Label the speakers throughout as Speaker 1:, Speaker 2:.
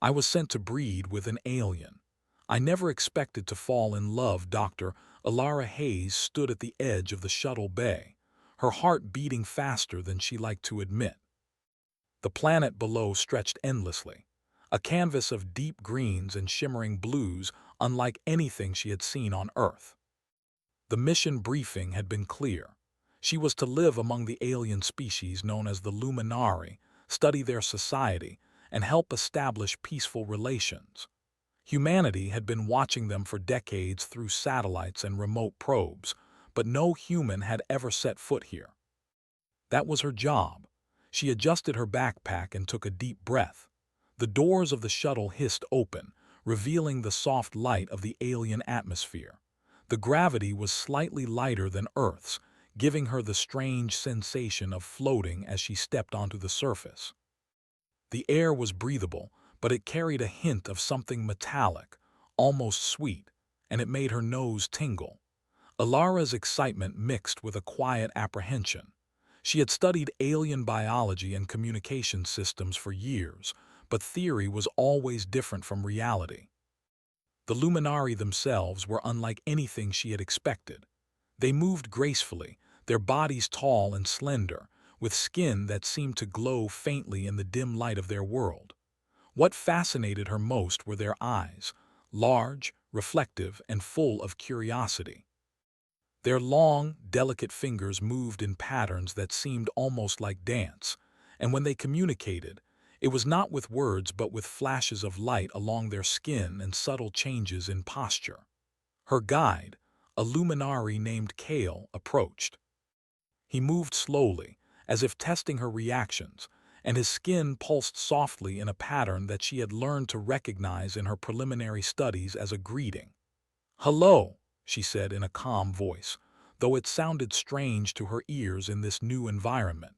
Speaker 1: I was sent to breed with an alien. I never expected to fall in love. Dr. Alara Hayes stood at the edge of the shuttle bay, her heart beating faster than she liked to admit. The planet below stretched endlessly, a canvas of deep greens and shimmering blues unlike anything she had seen on Earth. The mission briefing had been clear. She was to live among the alien species known as the Luminari, study their society, and help establish peaceful relations. Humanity had been watching them for decades through satellites and remote probes, but no human had ever set foot here. That was her job. She adjusted her backpack and took a deep breath. The doors of the shuttle hissed open, revealing the soft light of the alien atmosphere. The gravity was slightly lighter than Earth's, giving her the strange sensation of floating as she stepped onto the surface. The air was breathable, but it carried a hint of something metallic, almost sweet, and it made her nose tingle. Alara's excitement mixed with a quiet apprehension. She had studied alien biology and communication systems for years, but theory was always different from reality. The Luminari themselves were unlike anything she had expected. They moved gracefully, their bodies tall and slender, with skin that seemed to glow faintly in the dim light of their world. What fascinated her most were their eyes, large, reflective, and full of curiosity. Their long, delicate fingers moved in patterns that seemed almost like dance, and when they communicated, it was not with words but with flashes of light along their skin and subtle changes in posture. Her guide, a luminari named Kale, approached. He moved slowly, as if testing her reactions, and his skin pulsed softly in a pattern that she had learned to recognize in her preliminary studies as a greeting. "Hello," she said in a calm voice, though it sounded strange to her ears in this new environment.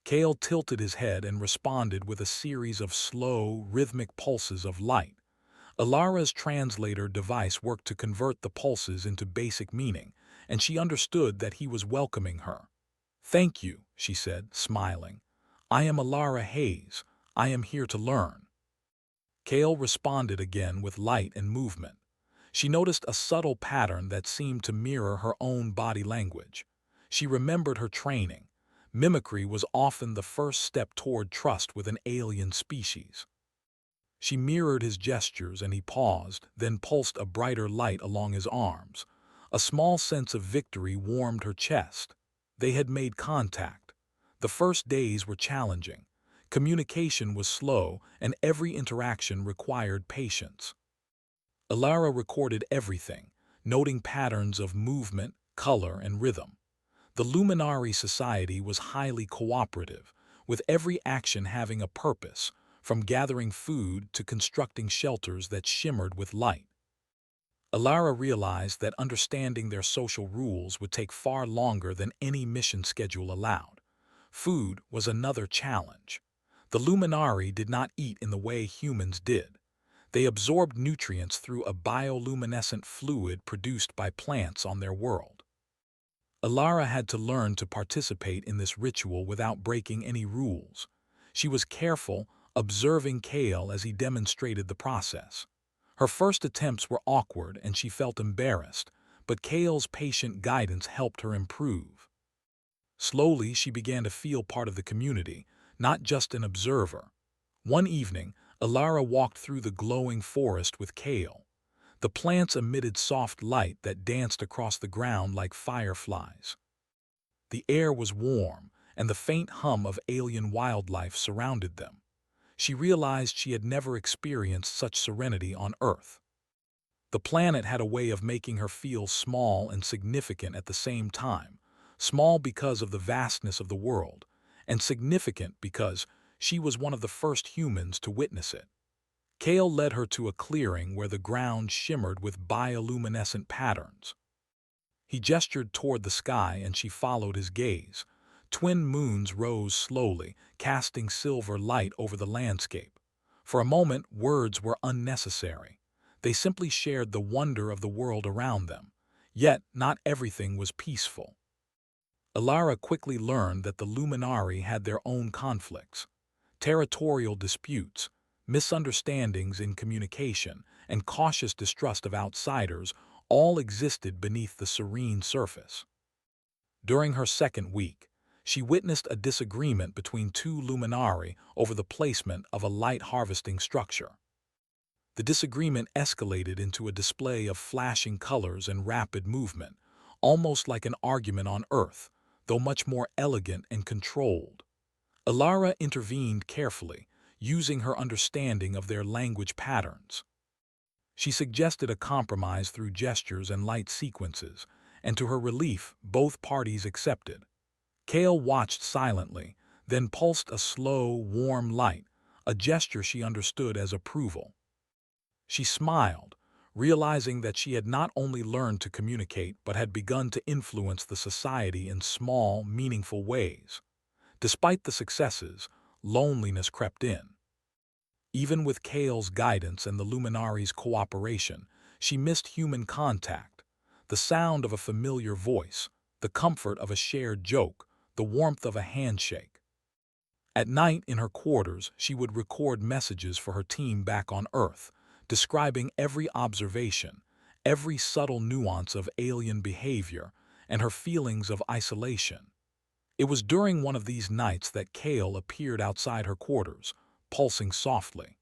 Speaker 1: Kale tilted his head and responded with a series of slow, rhythmic pulses of light. Alara's translator device worked to convert the pulses into basic meaning, and she understood that he was welcoming her. "Thank you," she said, smiling. "I am Alara Hayes. I am here to learn." Kale responded again with light and movement. She noticed a subtle pattern that seemed to mirror her own body language. She remembered her training. Mimicry was often the first step toward trust with an alien species. She mirrored his gestures and he paused, then pulsed a brighter light along his arms. A small sense of victory warmed her chest. They had made contact. The first days were challenging. Communication was slow, and every interaction required patience. Alara recorded everything, noting patterns of movement, color, and rhythm. The Luminari Society was highly cooperative, with every action having a purpose, from gathering food to constructing shelters that shimmered with light. Alara realized that understanding their social rules would take far longer than any mission schedule allowed. Food was another challenge. The Luminari did not eat in the way humans did. They absorbed nutrients through a bioluminescent fluid produced by plants on their world. Alara had to learn to participate in this ritual without breaking any rules. She was careful, observing Kale as he demonstrated the process. Her first attempts were awkward and she felt embarrassed, but Kale's patient guidance helped her improve. Slowly, she began to feel part of the community, not just an observer. One evening, Alara walked through the glowing forest with Kale. The plants emitted soft light that danced across the ground like fireflies. The air was warm, and the faint hum of alien wildlife surrounded them. She realized she had never experienced such serenity on Earth. The planet had a way of making her feel small and significant at the same time, small because of the vastness of the world, and significant because she was one of the first humans to witness it. Kale led her to a clearing where the ground shimmered with bioluminescent patterns. He gestured toward the sky and she followed his gaze. Twin moons rose slowly, casting silver light over the landscape. For a moment, words were unnecessary. They simply shared the wonder of the world around them. Yet, not everything was peaceful. Alara quickly learned that the Luminari had their own conflicts. Territorial disputes, misunderstandings in communication, and cautious distrust of outsiders all existed beneath the serene surface. During her second week, she witnessed a disagreement between two luminari over the placement of a light harvesting structure. The disagreement escalated into a display of flashing colors and rapid movement, almost like an argument on Earth, though much more elegant and controlled. Alara intervened carefully, using her understanding of their language patterns. She suggested a compromise through gestures and light sequences, and to her relief, both parties accepted. Kale watched silently, then pulsed a slow, warm light, a gesture she understood as approval. She smiled, realizing that she had not only learned to communicate but had begun to influence the society in small, meaningful ways. Despite the successes, loneliness crept in. Even with Kale's guidance and the Luminari's cooperation, she missed human contact, the sound of a familiar voice, the comfort of a shared joke, the warmth of a handshake. At night in her quarters, she would record messages for her team back on Earth, describing every observation, every subtle nuance of alien behavior, and her feelings of isolation. It was during one of these nights that Kale appeared outside her quarters, pulsing softly.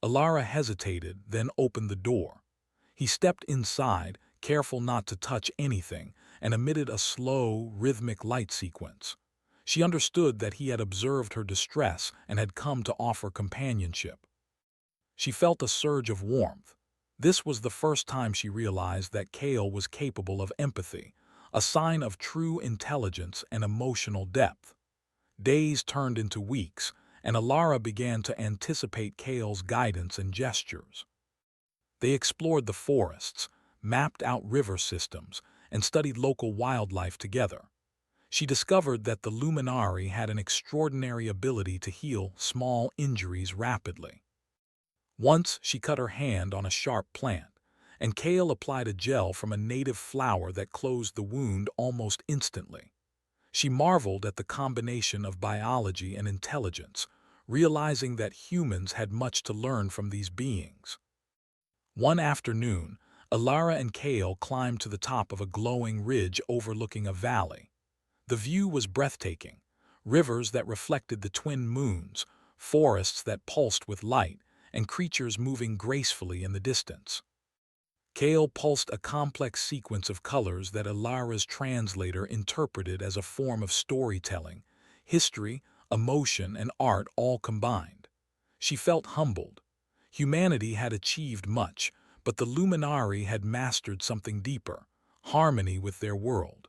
Speaker 1: Alara hesitated, then opened the door. He stepped inside, careful not to touch anything, and emitted a slow, rhythmic light sequence. She understood that he had observed her distress and had come to offer companionship. She felt a surge of warmth. This was the first time she realized that Kale was capable of empathy, a sign of true intelligence and emotional depth. Days turned into weeks, and Alara began to anticipate Kale's guidance and gestures. They explored the forests, mapped out river systems, and studied local wildlife together. She discovered that the Luminari had an extraordinary ability to heal small injuries rapidly. Once she cut her hand on a sharp plant, and Kale applied a gel from a native flower that closed the wound almost instantly. She marveled at the combination of biology and intelligence, realizing that humans had much to learn from these beings. One afternoon, Alara and Kale climbed to the top of a glowing ridge overlooking a valley. The view was breathtaking: rivers that reflected the twin moons, forests that pulsed with light, and creatures moving gracefully in the distance. Kale pulsed a complex sequence of colors that Alara's translator interpreted as a form of storytelling, history, emotion, and art all combined. She felt humbled. Humanity had achieved much, but the Luminari had mastered something deeper: harmony with their world.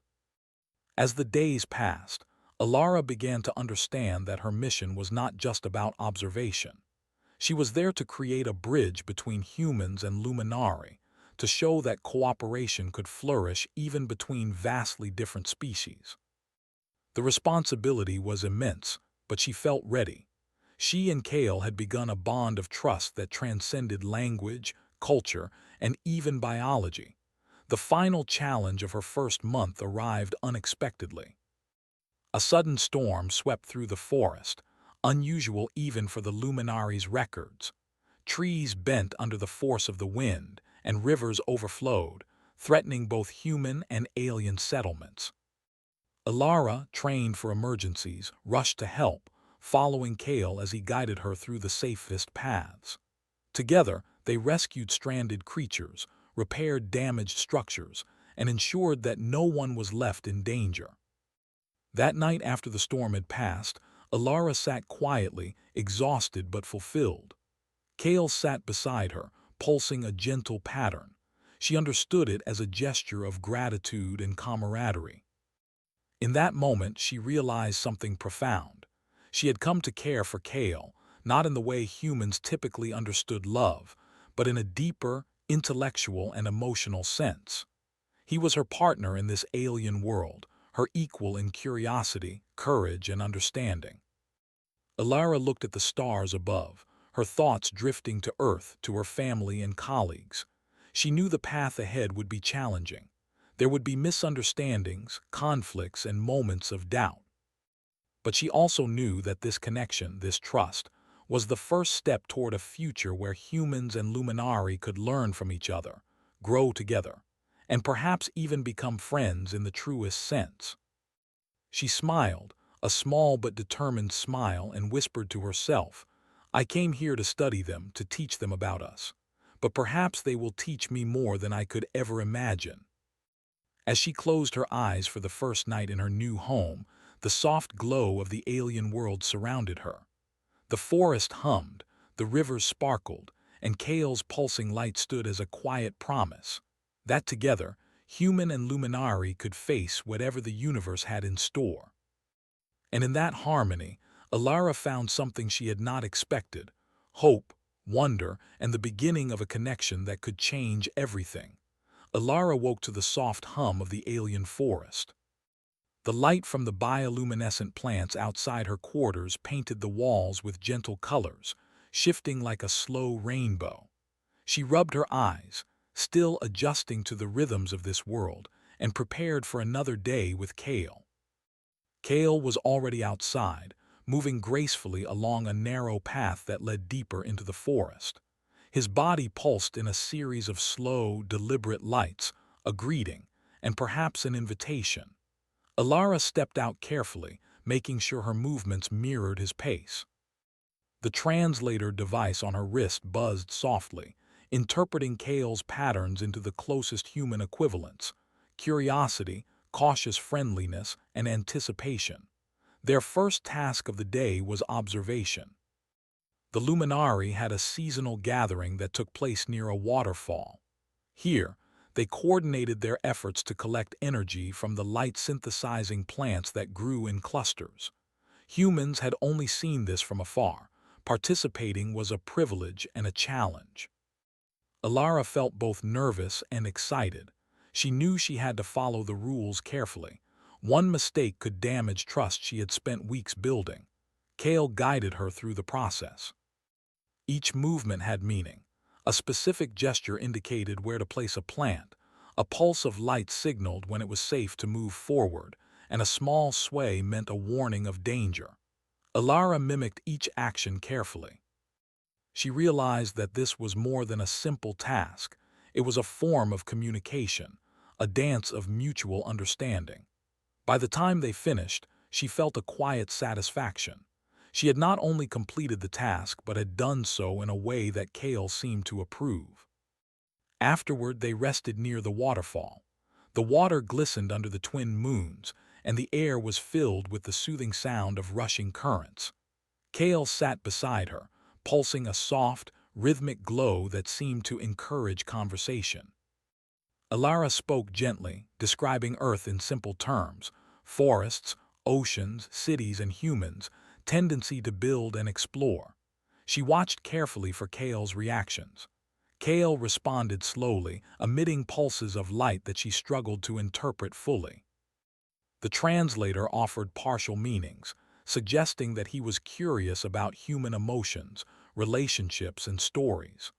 Speaker 1: As the days passed, Alara began to understand that her mission was not just about observation. She was there to create a bridge between humans and Luminari, to show that cooperation could flourish even between vastly different species. The responsibility was immense, but she felt ready. She and Kale had begun a bond of trust that transcended language, culture, and even biology. The final challenge of her first month arrived unexpectedly. A sudden storm swept through the forest, unusual even for the Luminari's records. Trees bent under the force of the wind, and rivers overflowed, threatening both human and alien settlements. Alara, trained for emergencies, rushed to help, following Kale as he guided her through the safest paths. Together, they rescued stranded creatures, repaired damaged structures, and ensured that no one was left in danger. That night after the storm had passed, Alara sat quietly, exhausted but fulfilled. Kale sat beside her, pulsing a gentle pattern. She understood it as a gesture of gratitude and camaraderie. In that moment, she realized something profound. She had come to care for Kale, not in the way humans typically understood love, but in a deeper, intellectual and emotional sense. He was her partner in this alien world, her equal in curiosity, courage, and understanding. Alara looked at the stars above, her thoughts drifting to Earth, to her family and colleagues. She knew the path ahead would be challenging. There would be misunderstandings, conflicts, and moments of doubt. But she also knew that this connection, this trust, was the first step toward a future where humans and Luminari could learn from each other, grow together, and perhaps even become friends in the truest sense. She smiled, a small but determined smile, and whispered to herself, "I came here to study them, to teach them about us. But perhaps they will teach me more than I could ever imagine." As she closed her eyes for the first night in her new home, the soft glow of the alien world surrounded her. The forest hummed, the rivers sparkled, and Kale's pulsing light stood as a quiet promise that together, human and Luminari could face whatever the universe had in store. And in that harmony, Alara found something she had not expected: hope, wonder, and the beginning of a connection that could change everything. Alara woke to the soft hum of the alien forest. The light from the bioluminescent plants outside her quarters painted the walls with gentle colors, shifting like a slow rainbow. She rubbed her eyes, still adjusting to the rhythms of this world, and prepared for another day with Kale. Kale was already outside, moving gracefully along a narrow path that led deeper into the forest. His body pulsed in a series of slow, deliberate lights, a greeting, and perhaps an invitation. Alara stepped out carefully, making sure her movements mirrored his pace. The translator device on her wrist buzzed softly, interpreting Kale's patterns into the closest human equivalents: curiosity, cautious friendliness, and anticipation. Their first task of the day was observation. The Luminari had a seasonal gathering that took place near a waterfall. Here, they coordinated their efforts to collect energy from the light-synthesizing plants that grew in clusters. Humans had only seen this from afar. Participating was a privilege and a challenge. Alara felt both nervous and excited. She knew she had to follow the rules carefully. One mistake could damage trust she had spent weeks building. Kale guided her through the process. Each movement had meaning. A specific gesture indicated where to place a plant, a pulse of light signaled when it was safe to move forward, and a small sway meant a warning of danger. Alara mimicked each action carefully. She realized that this was more than a simple task. It was a form of communication, a dance of mutual understanding. By the time they finished, she felt a quiet satisfaction. She had not only completed the task but had done so in a way that Kale seemed to approve. Afterward, they rested near the waterfall. The water glistened under the twin moons, and the air was filled with the soothing sound of rushing currents. Kale sat beside her, pulsing a soft, rhythmic glow that seemed to encourage conversation. Alara spoke gently, describing Earth in simple terms: forests, oceans, cities, and humans, tendency to build and explore. She watched carefully for Kale's reactions. Kale responded slowly, emitting pulses of light that she struggled to interpret fully. The translator offered partial meanings, suggesting that he was curious about human emotions, relationships, and stories.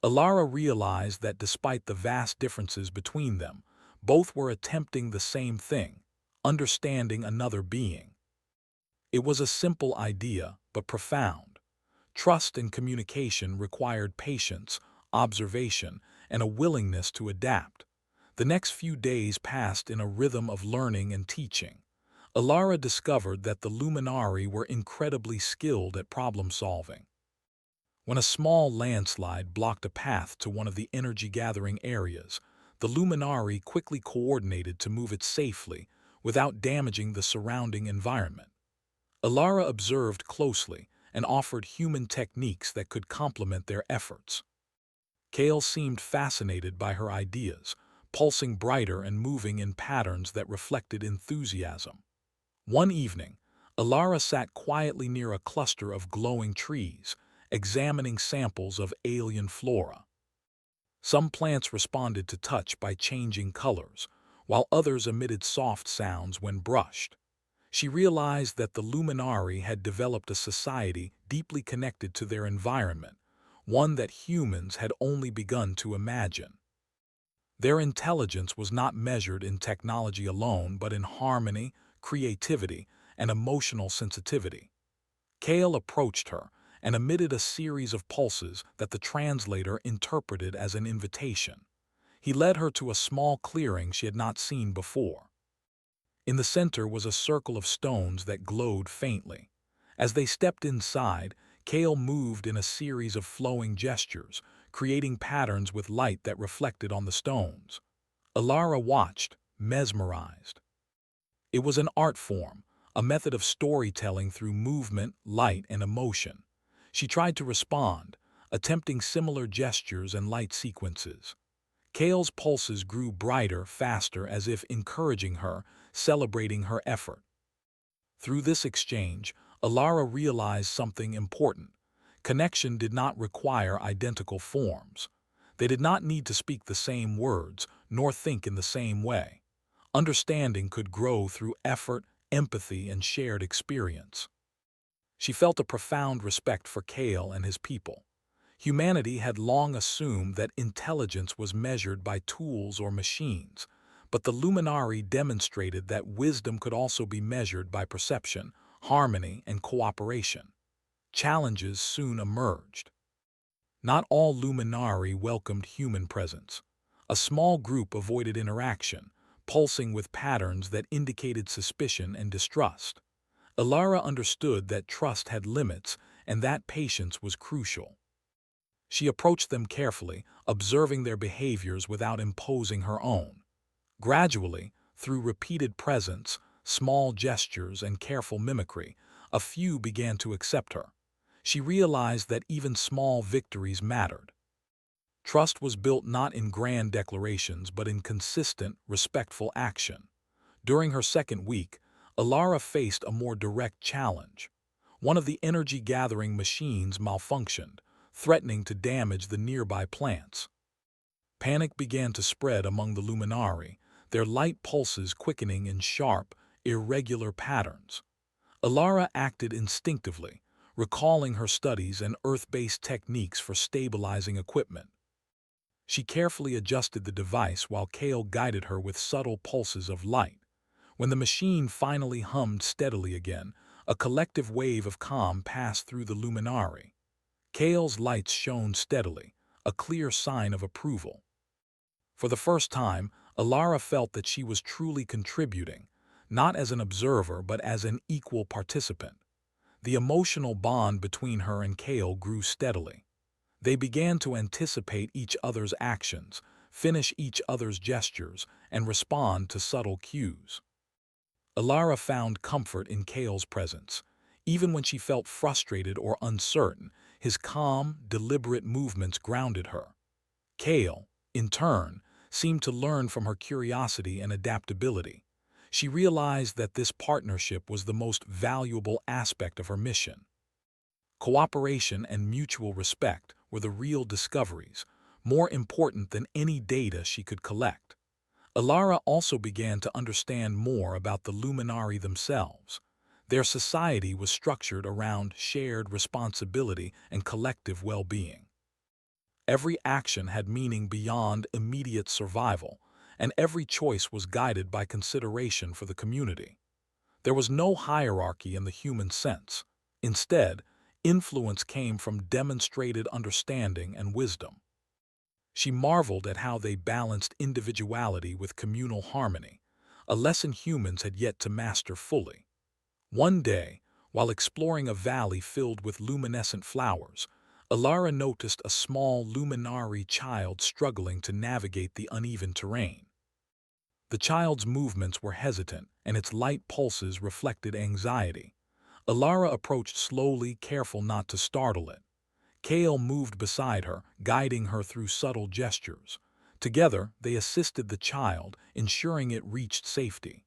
Speaker 1: Alara realized that despite the vast differences between them, both were attempting the same thing: understanding another being. It was a simple idea, but profound. Trust and communication required patience, observation, and a willingness to adapt. The next few days passed in a rhythm of learning and teaching. Alara discovered that the Luminari were incredibly skilled at problem-solving. When a small landslide blocked a path to one of the energy-gathering areas, the Luminari quickly coordinated to move it safely without damaging the surrounding environment. Alara observed closely and offered human techniques that could complement their efforts. Kale seemed fascinated by her ideas, pulsing brighter and moving in patterns that reflected enthusiasm. One evening, Alara sat quietly near a cluster of glowing trees, examining samples of alien flora. Some plants responded to touch by changing colors, while others emitted soft sounds when brushed. She realized that the Luminari had developed a society deeply connected to their environment, one that humans had only begun to imagine. Their intelligence was not measured in technology alone, but in harmony, creativity, and emotional sensitivity. Kale approached her, and emitted a series of pulses that the translator interpreted as an invitation. He led her to a small clearing she had not seen before. In the center was a circle of stones that glowed faintly. As they stepped inside, Kale moved in a series of flowing gestures, creating patterns with light that reflected on the stones. Alara watched, mesmerized. It was an art form, a method of storytelling through movement, light, and emotion. She tried to respond, attempting similar gestures and light sequences. Kale's pulses grew brighter, faster, as if encouraging her, celebrating her effort. Through this exchange, Alara realized something important. Connection did not require identical forms. They did not need to speak the same words, nor think in the same way. Understanding could grow through effort, empathy, and shared experience. She felt a profound respect for Kale and his people. Humanity had long assumed that intelligence was measured by tools or machines, but the Luminari demonstrated that wisdom could also be measured by perception, harmony, and cooperation. Challenges soon emerged. Not all Luminari welcomed human presence. A small group avoided interaction, pulsing with patterns that indicated suspicion and distrust. Alara understood that trust had limits and that patience was crucial. She approached them carefully, observing their behaviors without imposing her own. Gradually, through repeated presence, small gestures, and careful mimicry, a few began to accept her. She realized that even small victories mattered. Trust was built not in grand declarations but in consistent, respectful action. During her second week, Alara faced a more direct challenge. One of the energy-gathering machines malfunctioned, threatening to damage the nearby plants. Panic began to spread among the Luminari, their light pulses quickening in sharp, irregular patterns. Alara acted instinctively, recalling her studies and Earth-based techniques for stabilizing equipment. She carefully adjusted the device while Kale guided her with subtle pulses of light. When the machine finally hummed steadily again, a collective wave of calm passed through the Luminari. Kale's lights shone steadily, a clear sign of approval. For the first time, Alara felt that she was truly contributing, not as an observer but as an equal participant. The emotional bond between her and Kale grew steadily. They began to anticipate each other's actions, finish each other's gestures, and respond to subtle cues. Alara found comfort in Kale's presence. Even when she felt frustrated or uncertain, his calm, deliberate movements grounded her. Kale, in turn, seemed to learn from her curiosity and adaptability. She realized that this partnership was the most valuable aspect of her mission. Cooperation and mutual respect were the real discoveries, more important than any data she could collect. Alara also began to understand more about the Luminari themselves. Their society was structured around shared responsibility and collective well-being. Every action had meaning beyond immediate survival, and every choice was guided by consideration for the community. There was no hierarchy in the human sense. Instead, influence came from demonstrated understanding and wisdom. She marveled at how they balanced individuality with communal harmony, a lesson humans had yet to master fully. One day, while exploring a valley filled with luminescent flowers, Alara noticed a small Luminari child struggling to navigate the uneven terrain. The child's movements were hesitant, and its light pulses reflected anxiety. Alara approached slowly, careful not to startle it. Kale moved beside her, guiding her through subtle gestures. Together, they assisted the child, ensuring it reached safety.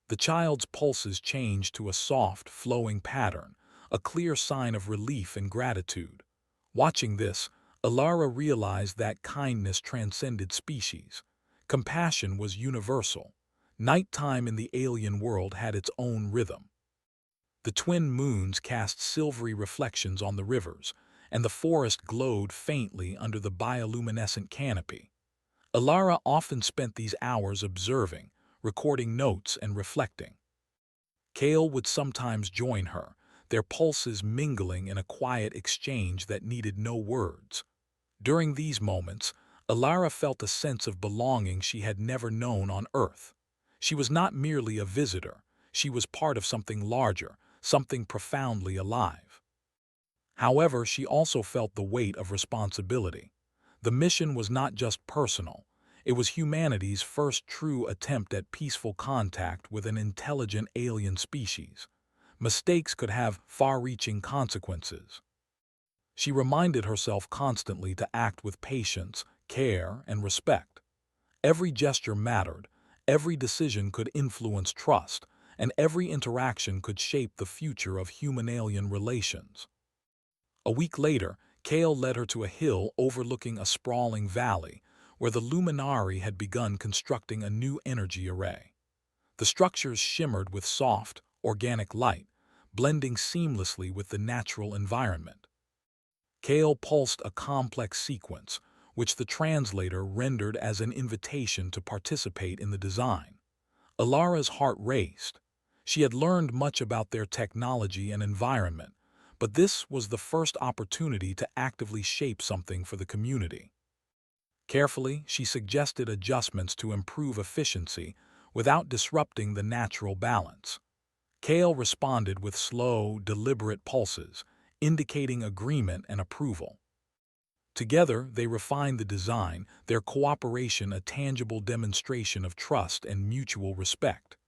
Speaker 1: The child's pulses changed to a soft, flowing pattern, a clear sign of relief and gratitude. Watching this, Alara realized that kindness transcended species. Compassion was universal. Nighttime in the alien world had its own rhythm. The twin moons cast silvery reflections on the rivers, and the forest glowed faintly under the bioluminescent canopy. Alara often spent these hours observing, recording notes, and reflecting. Kale would sometimes join her, their pulses mingling in a quiet exchange that needed no words. During these moments, Alara felt a sense of belonging she had never known on Earth. She was not merely a visitor, she was part of something larger, something profoundly alive. However, she also felt the weight of responsibility. The mission was not just personal, it was humanity's first true attempt at peaceful contact with an intelligent alien species. Mistakes could have far-reaching consequences. She reminded herself constantly to act with patience, care, and respect. Every gesture mattered, every decision could influence trust, and every interaction could shape the future of human-alien relations. A week later, Kale led her to a hill overlooking a sprawling valley, where the Luminari had begun constructing a new energy array. The structures shimmered with soft, organic light, blending seamlessly with the natural environment. Kale pulsed a complex sequence, which the translator rendered as an invitation to participate in the design. Alara's heart raced. She had learned much about their technology and environment, but this was the first opportunity to actively shape something for the community. Carefully, she suggested adjustments to improve efficiency without disrupting the natural balance. Kale responded with slow, deliberate pulses, indicating agreement and approval. Together, they refined the design, their cooperation a tangible demonstration of trust and mutual respect.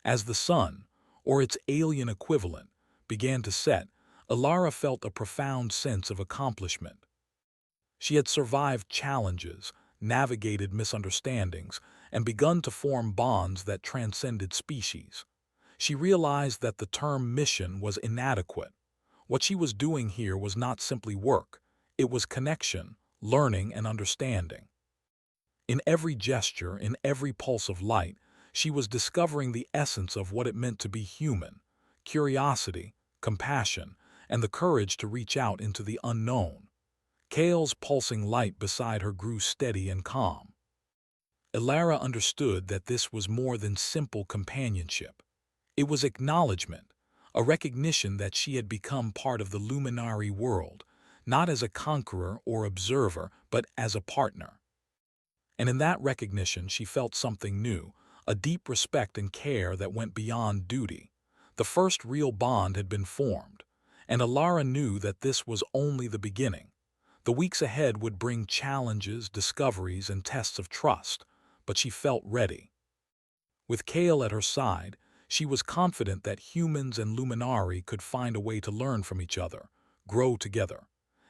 Speaker 1: As the sun, or its alien equivalent, began to set, Alara felt a profound sense of accomplishment. She had survived challenges, navigated misunderstandings, and begun to form bonds that transcended species. She realized that the term mission was inadequate. What she was doing here was not simply work, it was connection, learning, and understanding. In every gesture, in every pulse of light, she was discovering the essence of what it meant to be human: curiosity, compassion, and the courage to reach out into the unknown. Kale's pulsing light beside her grew steady and calm. Elara understood that this was more than simple companionship. It was acknowledgement, a recognition that she had become part of the Luminari world, not as a conqueror or observer, but as a partner. And in that recognition she felt something new, a deep respect and care that went beyond duty. The first real bond had been formed, and Alara knew that this was only the beginning. The weeks ahead would bring challenges, discoveries, and tests of trust, but she felt ready. With Kale at her side, she was confident that humans and Luminari could find a way to learn from each other, grow together,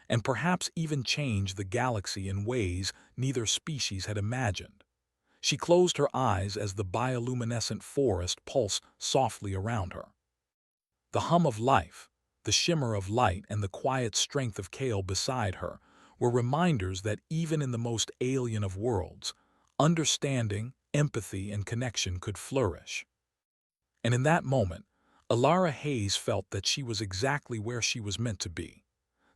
Speaker 1: and perhaps even change the galaxy in ways neither species had imagined. She closed her eyes as the bioluminescent forest pulsed softly around her. The hum of life, the shimmer of light, and the quiet strength of Kale beside her were reminders that even in the most alien of worlds, understanding, empathy, and connection could flourish. And in that moment, Alara Hayes felt that she was exactly where she was meant to be.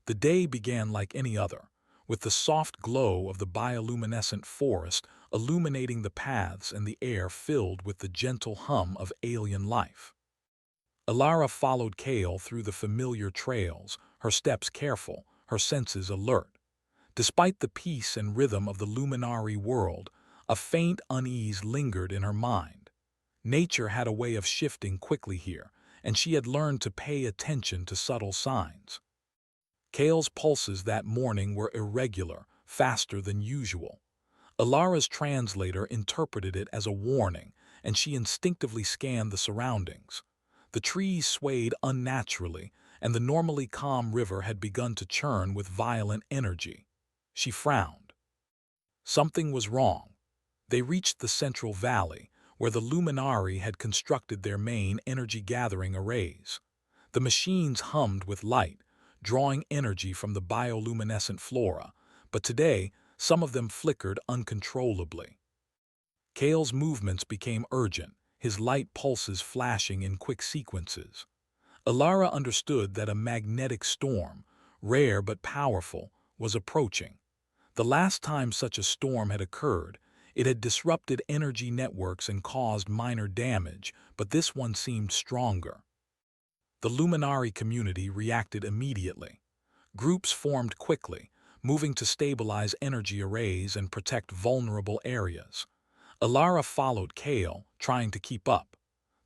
Speaker 1: The day began like any other, with the soft glow of the bioluminescent forest illuminating the paths and the air filled with the gentle hum of alien life. Alara followed Kale through the familiar trails, her steps careful, her senses alert. Despite the peace and rhythm of the Luminari world, a faint unease lingered in her mind. Nature had a way of shifting quickly here, and she had learned to pay attention to subtle signs. Kale's pulses that morning were irregular, faster than usual. Alara's translator interpreted it as a warning, and she instinctively scanned the surroundings. The trees swayed unnaturally, and the normally calm river had begun to churn with violent energy. She frowned. Something was wrong. They reached the central valley, where the Luminari had constructed their main energy-gathering arrays. The machines hummed with light, drawing energy from the bioluminescent flora, but today some of them flickered uncontrollably. Kale's movements became urgent, his light pulses flashing in quick sequences. Alara understood that a magnetic storm, rare but powerful, was approaching. The last time such a storm had occurred, it had disrupted energy networks and caused minor damage, but this one seemed stronger. The Luminari community reacted immediately. Groups formed quickly, moving to stabilize energy arrays and protect vulnerable areas. Alara followed Kale, trying to keep up.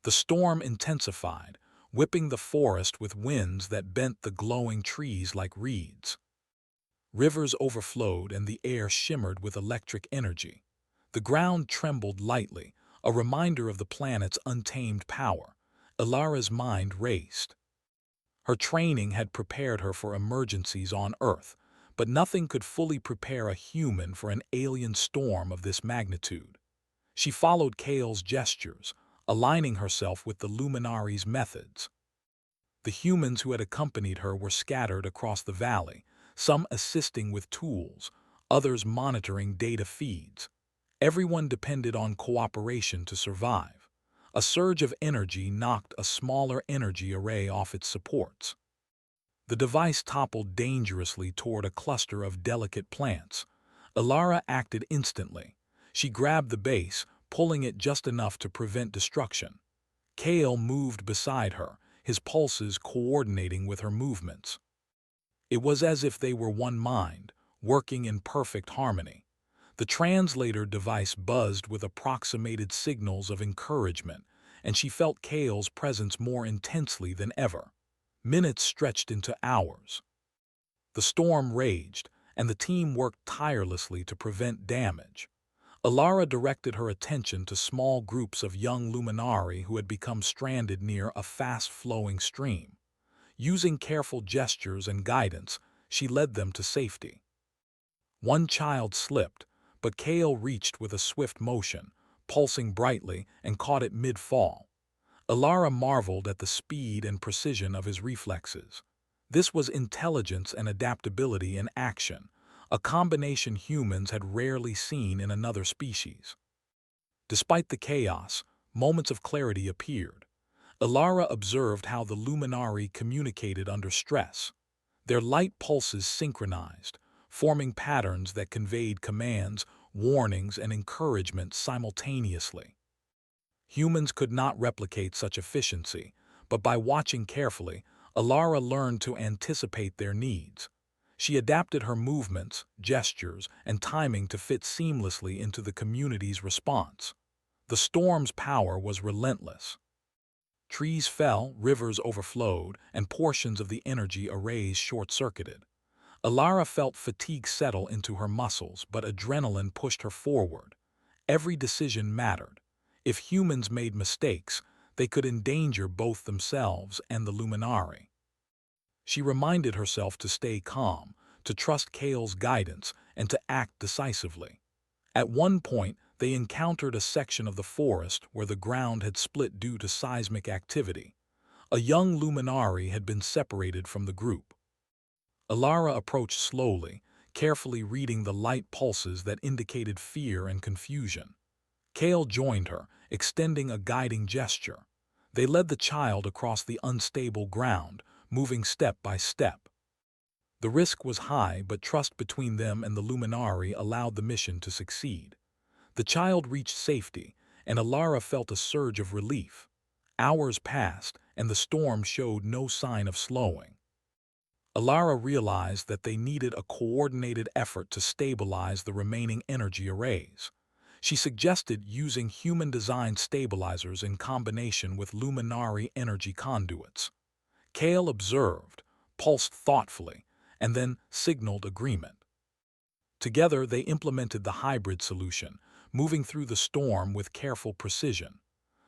Speaker 1: The storm intensified, whipping the forest with winds that bent the glowing trees like reeds. Rivers overflowed and the air shimmered with electric energy. The ground trembled lightly, a reminder of the planet's untamed power. Alara's mind raced. Her training had prepared her for emergencies on Earth, but nothing could fully prepare a human for an alien storm of this magnitude. She followed Kale's gestures, aligning herself with the Luminari's methods. The humans who had accompanied her were scattered across the valley, some assisting with tools, others monitoring data feeds. Everyone depended on cooperation to survive. A surge of energy knocked a smaller energy array off its supports. The device toppled dangerously toward a cluster of delicate plants. Alara acted instantly. She grabbed the base, pulling it just enough to prevent destruction. Kale moved beside her, his pulses coordinating with her movements. It was as if they were one mind, working in perfect harmony. The translator device buzzed with approximated signals of encouragement, and she felt Kale's presence more intensely than ever. Minutes stretched into hours. The storm raged, and the team worked tirelessly to prevent damage. Alara directed her attention to small groups of young Luminari who had become stranded near a fast-flowing stream. Using careful gestures and guidance, she led them to safety. One child slipped, but Kale reached with a swift motion, pulsing brightly, and caught it mid-fall. Alara marveled at the speed and precision of his reflexes. This was intelligence and adaptability in action, a combination humans had rarely seen in another species. Despite the chaos, moments of clarity appeared. Alara observed how the Luminari communicated under stress. Their light pulses synchronized, forming patterns that conveyed commands, warnings, and encouragement simultaneously. Humans could not replicate such efficiency, but by watching carefully, Alara learned to anticipate their needs. She adapted her movements, gestures, and timing to fit seamlessly into the community's response. The storm's power was relentless. Trees fell, rivers overflowed, and portions of the energy arrays short-circuited. Alara felt fatigue settle into her muscles, but adrenaline pushed her forward. Every decision mattered. If humans made mistakes, they could endanger both themselves and the Luminari. She reminded herself to stay calm, to trust Kale's guidance, and to act decisively. At one point, they encountered a section of the forest where the ground had split due to seismic activity. A young Luminari had been separated from the group. Alara approached slowly, carefully reading the light pulses that indicated fear and confusion. Kale joined her, extending a guiding gesture. They led the child across the unstable ground, moving step by step. The risk was high, but trust between them and the Luminari allowed the mission to succeed. The child reached safety, and Alara felt a surge of relief. Hours passed, and the storm showed no sign of slowing. Alara realized that they needed a coordinated effort to stabilize the remaining energy arrays. She suggested using human-designed stabilizers in combination with Luminari energy conduits. Kale observed, pulsed thoughtfully, and then signaled agreement. Together, they implemented the hybrid solution, moving through the storm with careful precision.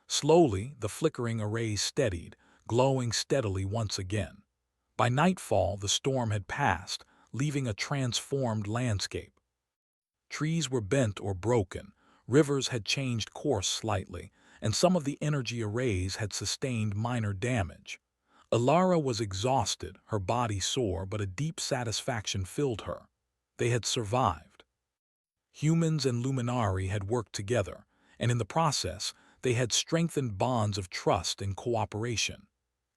Speaker 1: Slowly, the flickering arrays steadied, glowing steadily once again. By nightfall, the storm had passed, leaving a transformed landscape. Trees were bent or broken, rivers had changed course slightly, and some of the energy arrays had sustained minor damage. Alara was exhausted, her body sore, but a deep satisfaction filled her. They had survived. Humans and Luminari had worked together, and in the process, they had strengthened bonds of trust and cooperation.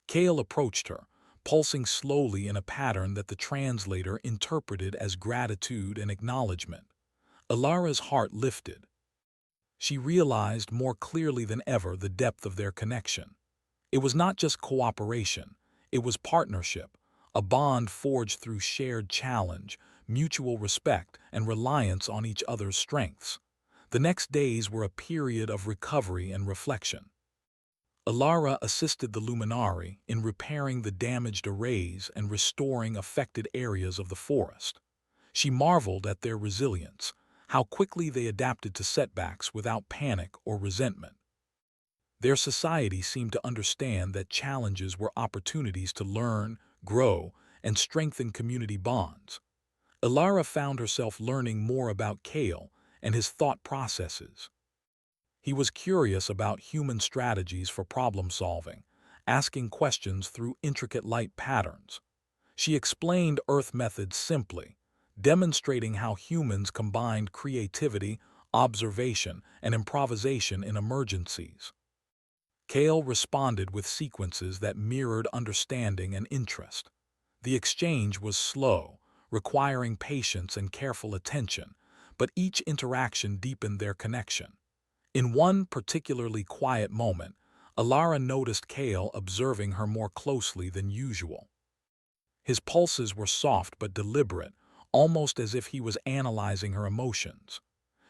Speaker 1: Kale approached her, pulsing slowly in a pattern that the translator interpreted as gratitude and acknowledgement. Alara's heart lifted. She realized more clearly than ever the depth of their connection. It was not just cooperation, It was partnership, a bond forged through shared challenge, mutual respect, and reliance on each other's strengths. The next days were a period of recovery and reflection. Alara assisted the Luminari in repairing the damaged arrays and restoring affected areas of the forest. She marveled at their resilience, how quickly they adapted to setbacks without panic or resentment. Their society seemed to understand that challenges were opportunities to learn, grow, and strengthen community bonds. Alara found herself learning more about Kale and his thought processes. He was curious about human strategies for problem solving, asking questions through intricate light patterns. She explained Earth methods simply, demonstrating how humans combined creativity, observation, and improvisation in emergencies. Kale responded with sequences that mirrored understanding and interest. The exchange was slow, requiring patience and careful attention, but each interaction deepened their connection. In one particularly quiet moment, Alara noticed Kale observing her more closely than usual. His pulses were soft but deliberate, almost as if he was analyzing her emotions.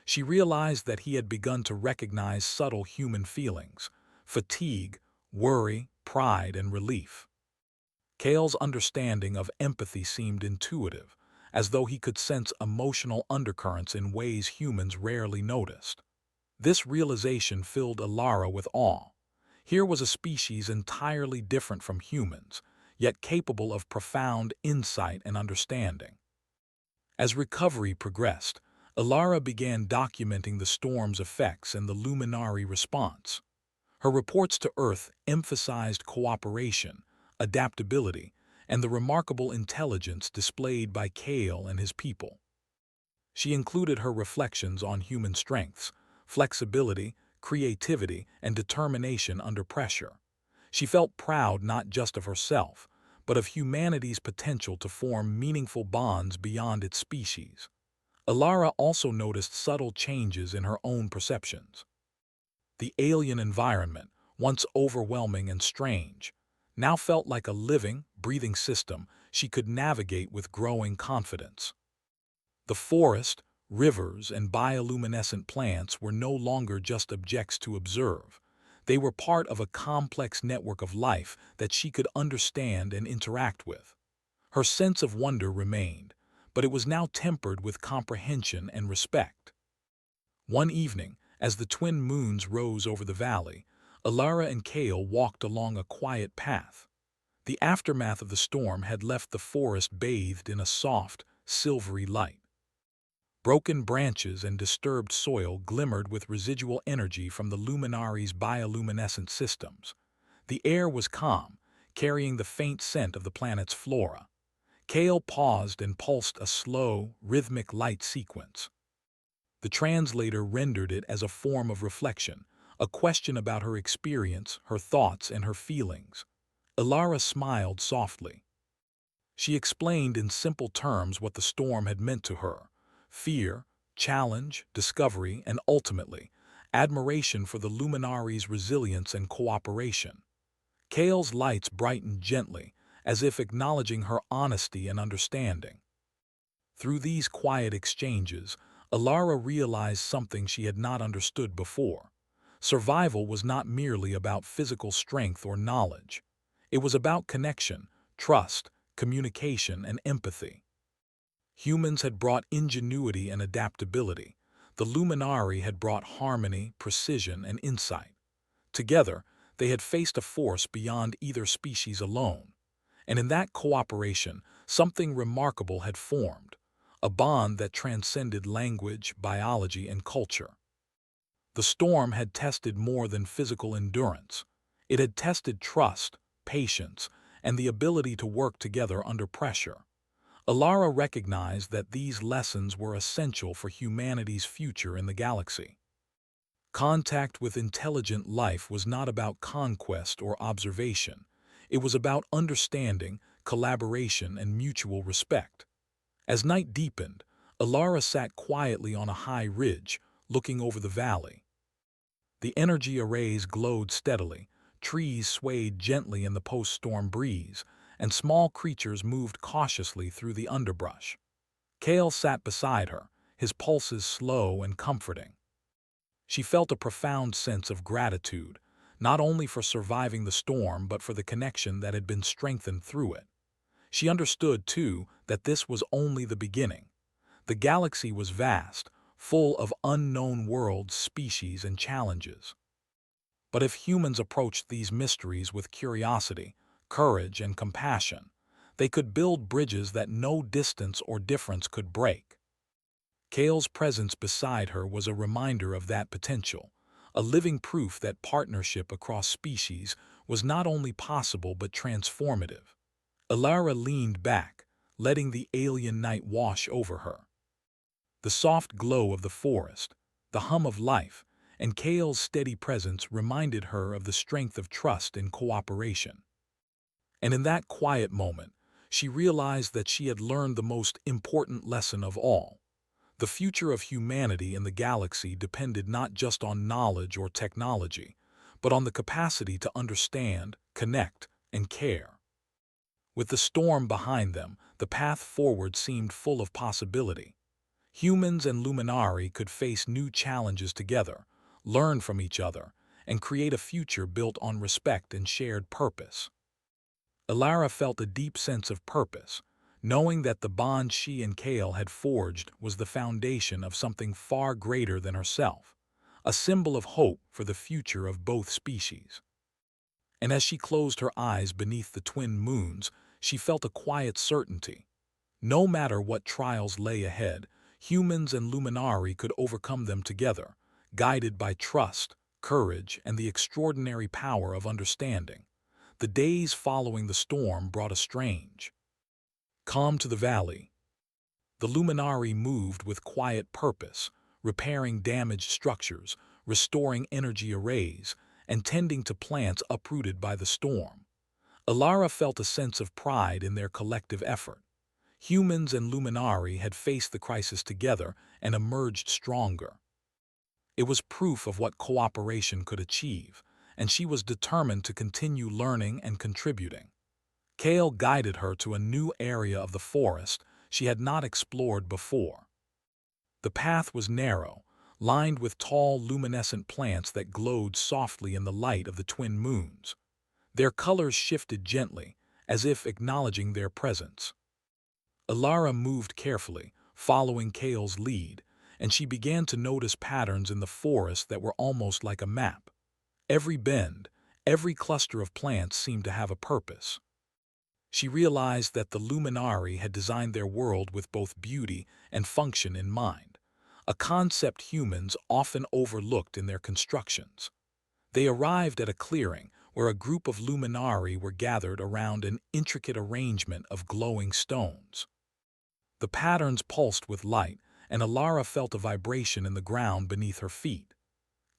Speaker 1: She realized that he had begun to recognize subtle human feelings: fatigue, worry, pride, and relief. Kale's understanding of empathy seemed intuitive, as though he could sense emotional undercurrents in ways humans rarely noticed. This realization filled Alara with awe. Here was a species entirely different from humans, yet capable of profound insight and understanding. As recovery progressed, Alara began documenting the storm's effects and the Luminari response. Her reports to Earth emphasized cooperation, adaptability, and the remarkable intelligence displayed by Kale and his people. She included her reflections on human strengths, flexibility, creativity, and determination under pressure. She felt proud not just of herself, but of humanity's potential to form meaningful bonds beyond its species. Alara also noticed subtle changes in her own perceptions. The alien environment, once overwhelming and strange, now felt like a living, breathing system she could navigate with growing confidence. The forest, rivers, and bioluminescent plants were no longer just objects to observe. They were part of a complex network of life that she could understand and interact with. Her sense of wonder remained, but it was now tempered with comprehension and respect. One evening, as the twin moons rose over the valley, Alara and Kale walked along a quiet path. The aftermath of the storm had left the forest bathed in a soft, silvery light. Broken branches and disturbed soil glimmered with residual energy from the Luminari's bioluminescent systems. The air was calm, carrying the faint scent of the planet's flora. Kale paused and pulsed a slow, rhythmic light sequence. The translator rendered it as a form of reflection, a question about her experience, her thoughts, and her feelings. Alara smiled softly. She explained in simple terms what the storm had meant to her: fear, challenge, discovery, and ultimately, admiration for the Luminari's resilience and cooperation. Kale's lights brightened gently, as if acknowledging her honesty and understanding. Through these quiet exchanges, Alara realized something she had not understood before. Survival was not merely about physical strength or knowledge. It was about connection, trust, communication, and empathy. Humans had brought ingenuity and adaptability. The Luminari had brought harmony, precision, and insight. Together, they had faced a force beyond either species alone. And in that cooperation, something remarkable had formed, a bond that transcended language, biology, and culture. The storm had tested more than physical endurance. It had tested trust, patience, and the ability to work together under pressure. Alara recognized that these lessons were essential for humanity's future in the galaxy. Contact with intelligent life was not about conquest or observation. It was about understanding, collaboration, and mutual respect. As night deepened, Alara sat quietly on a high ridge, looking over the valley. The energy arrays glowed steadily, trees swayed gently in the post-storm breeze, and small creatures moved cautiously through the underbrush. Kale sat beside her, his pulses slow and comforting. She felt a profound sense of gratitude, not only for surviving the storm but for the connection that had been strengthened through it. She understood, too, that this was only the beginning. The galaxy was vast, full of unknown worlds, species, and challenges. But if humans approached these mysteries with curiosity, courage, and compassion, they could build bridges that no distance or difference could break. Kale's presence beside her was a reminder of that potential, a living proof that partnership across species was not only possible but transformative. Alara leaned back, letting the alien night wash over her. The soft glow of the forest, the hum of life, and Kale's steady presence reminded her of the strength of trust and cooperation. And in that quiet moment, she realized that she had learned the most important lesson of all. The future of humanity in the galaxy depended not just on knowledge or technology, but on the capacity to understand, connect, and care. With the storm behind them, the path forward seemed full of possibility. Humans and Luminari could face new challenges together, learn from each other, and create a future built on respect and shared purpose. Alara felt a deep sense of purpose, knowing that the bond she and Kale had forged was the foundation of something far greater than herself, a symbol of hope for the future of both species. And as she closed her eyes beneath the twin moons, she felt a quiet certainty. No matter what trials lay ahead, humans and Luminari could overcome them together, guided by trust, courage, and the extraordinary power of understanding. The days following the storm brought a strange calm to the valley. The Luminari moved with quiet purpose, repairing damaged structures, restoring energy arrays, and tending to plants uprooted by the storm. Alara felt a sense of pride in their collective effort. Humans and Luminari had faced the crisis together and emerged stronger. It was proof of what cooperation could achieve, and she was determined to continue learning and contributing. Kale guided her to a new area of the forest she had not explored before. The path was narrow, lined with tall, luminescent plants that glowed softly in the light of the twin moons. Their colors shifted gently, as if acknowledging their presence. Alara moved carefully, following Kale's lead, and she began to notice patterns in the forest that were almost like a map. Every bend, every cluster of plants seemed to have a purpose. She realized that the Luminari had designed their world with both beauty and function in mind, a concept humans often overlooked in their constructions. They arrived at a clearing where a group of Luminari were gathered around an intricate arrangement of glowing stones. The patterns pulsed with light, and Alara felt a vibration in the ground beneath her feet.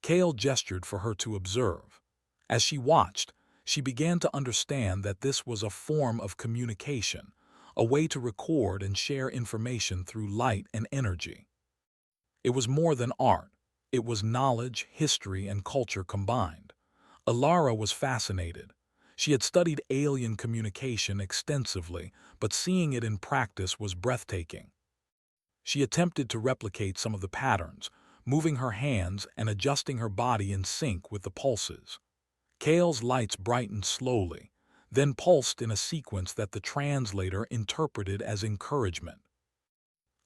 Speaker 1: Kale gestured for her to observe. As she watched, she began to understand that this was a form of communication, a way to record and share information through light and energy. It was more than art. It was knowledge, history, and culture combined. Alara was fascinated. She had studied alien communication extensively, but seeing it in practice was breathtaking. She attempted to replicate some of the patterns, moving her hands and adjusting her body in sync with the pulses. Kale's lights brightened slowly, then pulsed in a sequence that the translator interpreted as encouragement.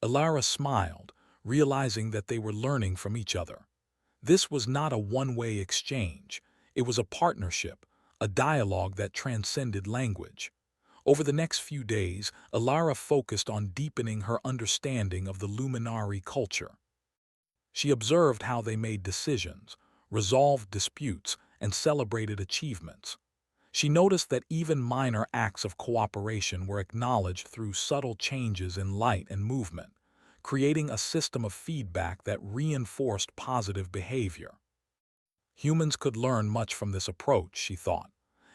Speaker 1: Alara smiled, realizing that they were learning from each other. This was not a one-way exchange. It was a partnership, a dialogue that transcended language. Over the next few days, Alara focused on deepening her understanding of the Luminari culture. She observed how they made decisions, resolved disputes, and celebrated achievements. She noticed that even minor acts of cooperation were acknowledged through subtle changes in light and movement, creating a system of feedback that reinforced positive behavior. Humans could learn much from this approach, she thought.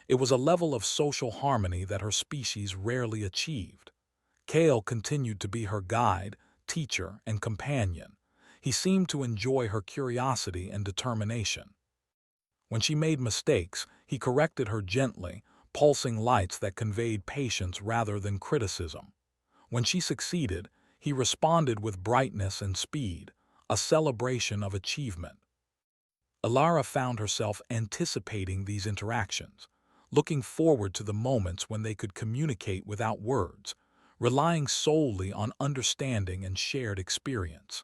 Speaker 1: It was a level of social harmony that her species rarely achieved. Kale continued to be her guide, teacher, and companion. He seemed to enjoy her curiosity and determination. When she made mistakes, he corrected her gently, pulsing lights that conveyed patience rather than criticism. When she succeeded, he responded with brightness and speed, a celebration of achievement. Alara found herself anticipating these interactions, looking forward to the moments when they could communicate without words, relying solely on understanding and shared experience.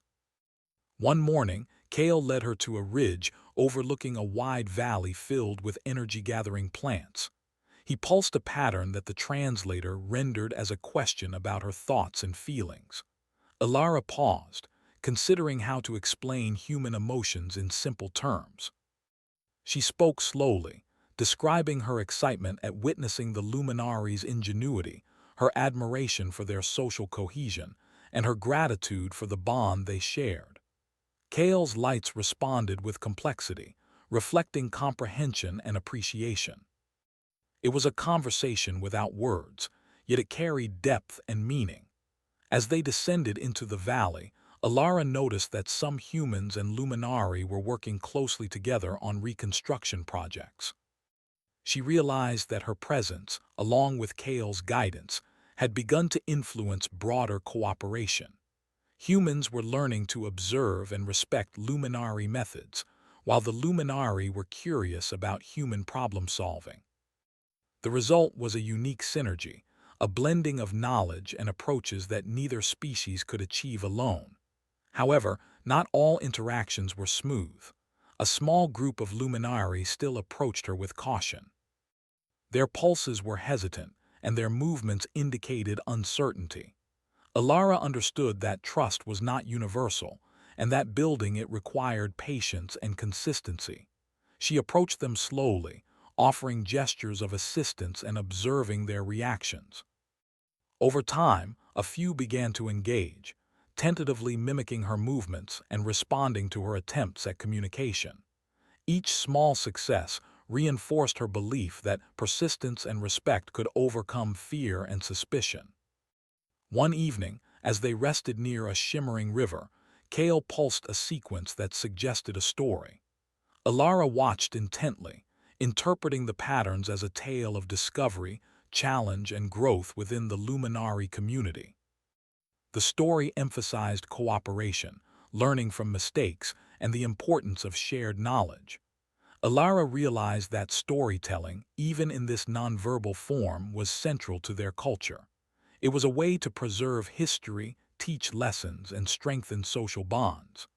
Speaker 1: One morning, Kale led her to a ridge overlooking a wide valley filled with energy-gathering plants. He pulsed a pattern that the translator rendered as a question about her thoughts and feelings. Alara paused, considering how to explain human emotions in simple terms. She spoke slowly, describing her excitement at witnessing the Luminaries' ingenuity, her admiration for their social cohesion, and her gratitude for the bond they shared. Kale's lights responded with complexity, reflecting comprehension and appreciation. It was a conversation without words, yet it carried depth and meaning. As they descended into the valley, Alara noticed that some humans and Luminari were working closely together on reconstruction projects. She realized that her presence, along with Kale's guidance, had begun to influence broader cooperation. Humans were learning to observe and respect Luminari methods, while the Luminari were curious about human problem-solving. The result was a unique synergy, a blending of knowledge and approaches that neither species could achieve alone. However, not all interactions were smooth. A small group of Luminari still approached her with caution. Their pulses were hesitant, and their movements indicated uncertainty. Alara understood that trust was not universal, and that building it required patience and consistency. She approached them slowly, offering gestures of assistance and observing their reactions. Over time, a few began to engage, tentatively mimicking her movements and responding to her attempts at communication. Each small success reinforced her belief that persistence and respect could overcome fear and suspicion. One evening, as they rested near a shimmering river, Kale pulsed a sequence that suggested a story. Alara watched intently, interpreting the patterns as a tale of discovery, challenge, and growth within the Luminari community. The story emphasized cooperation, learning from mistakes, and the importance of shared knowledge. Alara realized that storytelling, even in this nonverbal form, was central to their culture. It was a way to preserve history, teach lessons, and strengthen social bonds.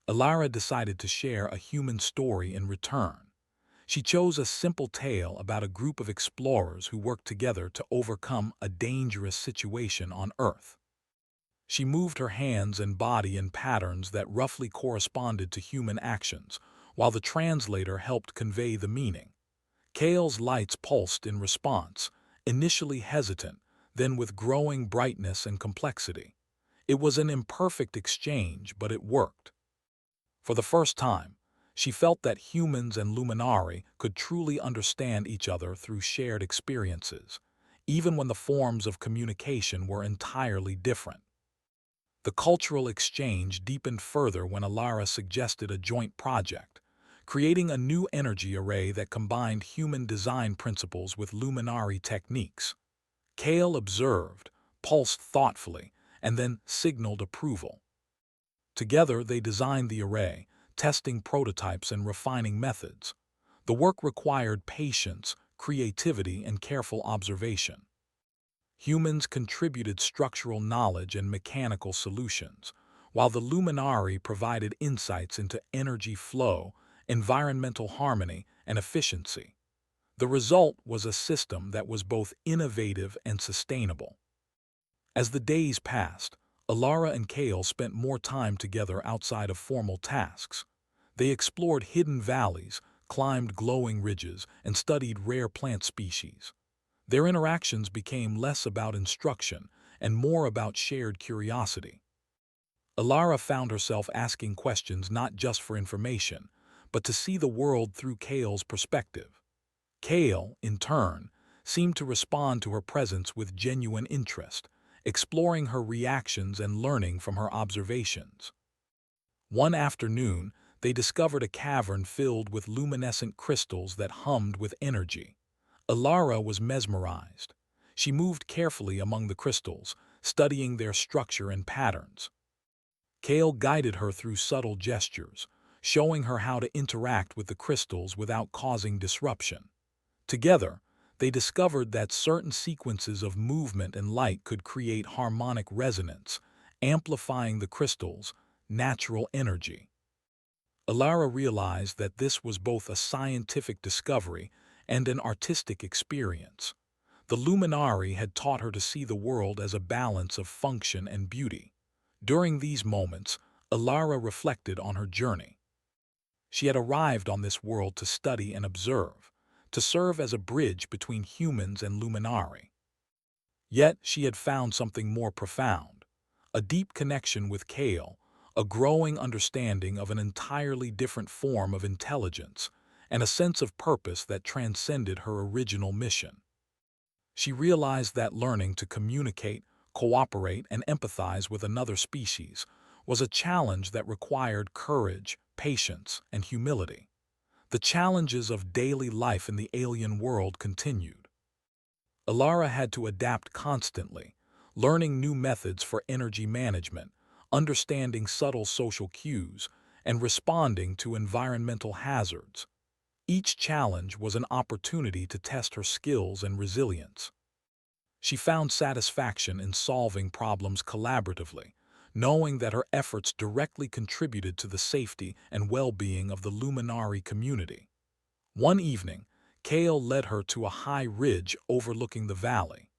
Speaker 1: Alara decided to share a human story in return. She chose a simple tale about a group of explorers who worked together to overcome a dangerous situation on Earth. She moved her hands and body in patterns that roughly corresponded to human actions, while the translator helped convey the meaning. Kale's lights pulsed in response, initially hesitant, then with growing brightness and complexity. It was an imperfect exchange, but it worked. For the first time, she felt that humans and Luminari could truly understand each other through shared experiences, even when the forms of communication were entirely different. The cultural exchange deepened further when Alara suggested a joint project, creating a new energy array that combined human design principles with Luminari techniques. Kale observed, pulsed thoughtfully, and then signaled approval. Together they designed the array, testing prototypes and refining methods. The work required patience, creativity, and careful observation. Humans contributed structural knowledge and mechanical solutions, while the Luminari provided insights into energy flow, environmental harmony, and efficiency. The result was a system that was both innovative and sustainable. As the days passed, Alara and Kale spent more time together outside of formal tasks. They explored hidden valleys, climbed glowing ridges, and studied rare plant species. Their interactions became less about instruction and more about shared curiosity. Alara found herself asking questions not just for information, but to see the world through Kale's perspective. Kale, in turn, seemed to respond to her presence with genuine interest, exploring her reactions and learning from her observations. One afternoon, they discovered a cavern filled with luminescent crystals that hummed with energy. Alara was mesmerized. She moved carefully among the crystals, studying their structure and patterns. Kale guided her through subtle gestures, showing her how to interact with the crystals without causing disruption. Together, they discovered that certain sequences of movement and light could create harmonic resonance, amplifying the crystal's natural energy. Alara realized that this was both a scientific discovery and an artistic experience. The luminari had taught her to see the world as a balance of function and beauty. During these moments, Alara reflected on her journey. She had arrived on this world to study and observe, to serve as a bridge between humans and luminari. Yet she had found something more profound, a deep connection with Kale, a growing understanding of an entirely different form of intelligence, and a sense of purpose that transcended her original mission. She realized that learning to communicate, cooperate, and empathize with another species was a challenge that required courage, patience, and humility. The challenges of daily life in the alien world continued. Alara had to adapt constantly, learning new methods for energy management, understanding subtle social cues, and responding to environmental hazards. Each challenge was an opportunity to test her skills and resilience. She found satisfaction in solving problems collaboratively, knowing that her efforts directly contributed to the safety and well-being of the Luminari community. One evening, Kale led her to a high ridge overlooking the valley.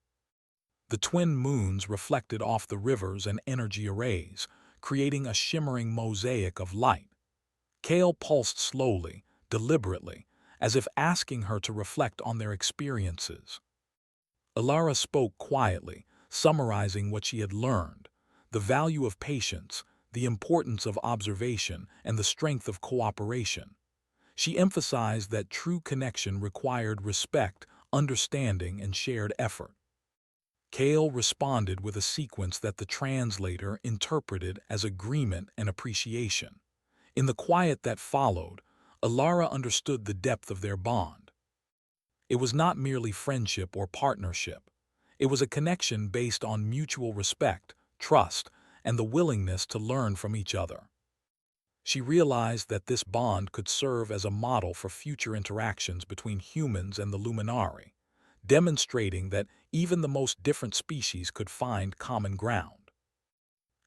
Speaker 1: The twin moons reflected off the rivers and energy arrays, creating a shimmering mosaic of light. Kale pulsed slowly, deliberately, as if asking her to reflect on their experiences. Alara spoke quietly, summarizing what she had learned: the value of patience, the importance of observation, and the strength of cooperation. She emphasized that true connection required respect, understanding, and shared effort. Kale responded with a sequence that the translator interpreted as agreement and appreciation. In the quiet that followed, Alara understood the depth of their bond. It was not merely friendship or partnership. It was a connection based on mutual respect, trust, and the willingness to learn from each other. She realized that this bond could serve as a model for future interactions between humans and the Luminari, demonstrating that even the most different species could find common ground.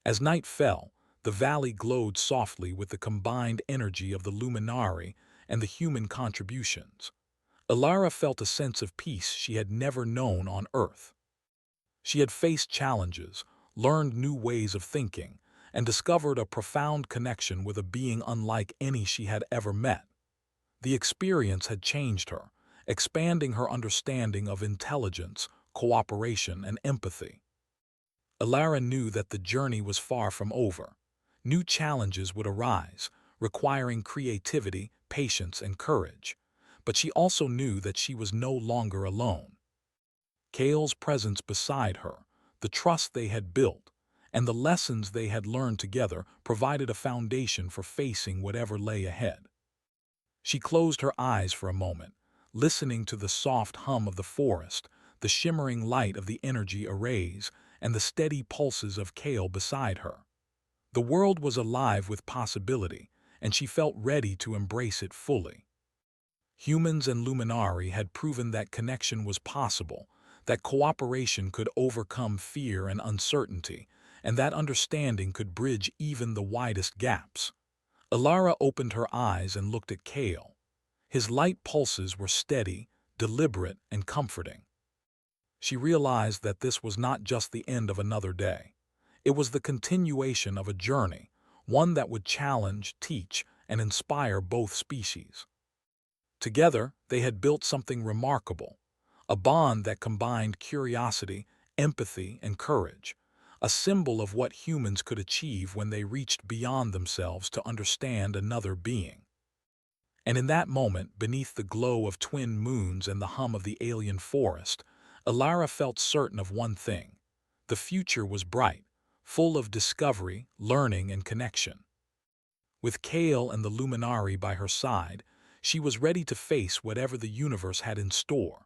Speaker 1: As night fell, the valley glowed softly with the combined energy of the Luminari and the human contributions. Alara felt a sense of peace she had never known on Earth. She had faced challenges, learned new ways of thinking, and discovered a profound connection with a being unlike any she had ever met. The experience had changed her, expanding her understanding of intelligence, cooperation, and empathy. Alara knew that the journey was far from over. New challenges would arise, requiring creativity, patience, and courage. But she also knew that she was no longer alone. Kale's presence beside her, the trust they had built, and the lessons they had learned together provided a foundation for facing whatever lay ahead. She closed her eyes for a moment, listening to the soft hum of the forest, the shimmering light of the energy arrays, and the steady pulses of Kale beside her. The world was alive with possibility, and she felt ready to embrace it fully. Humans and Luminari had proven that connection was possible, that cooperation could overcome fear and uncertainty, and that understanding could bridge even the widest gaps. Alara opened her eyes and looked at Kale. His light pulses were steady, deliberate, and comforting. She realized that this was not just the end of another day. It was the continuation of a journey, one that would challenge, teach, and inspire both species. Together, they had built something remarkable, a bond that combined curiosity, empathy, and courage, a symbol of what humans could achieve when they reached beyond themselves to understand another being. And in that moment, beneath the glow of twin moons and the hum of the alien forest, Alara felt certain of one thing: the future was bright, full of discovery, learning, and connection. With Kale and the Luminari by her side, she was ready to face whatever the universe had in store.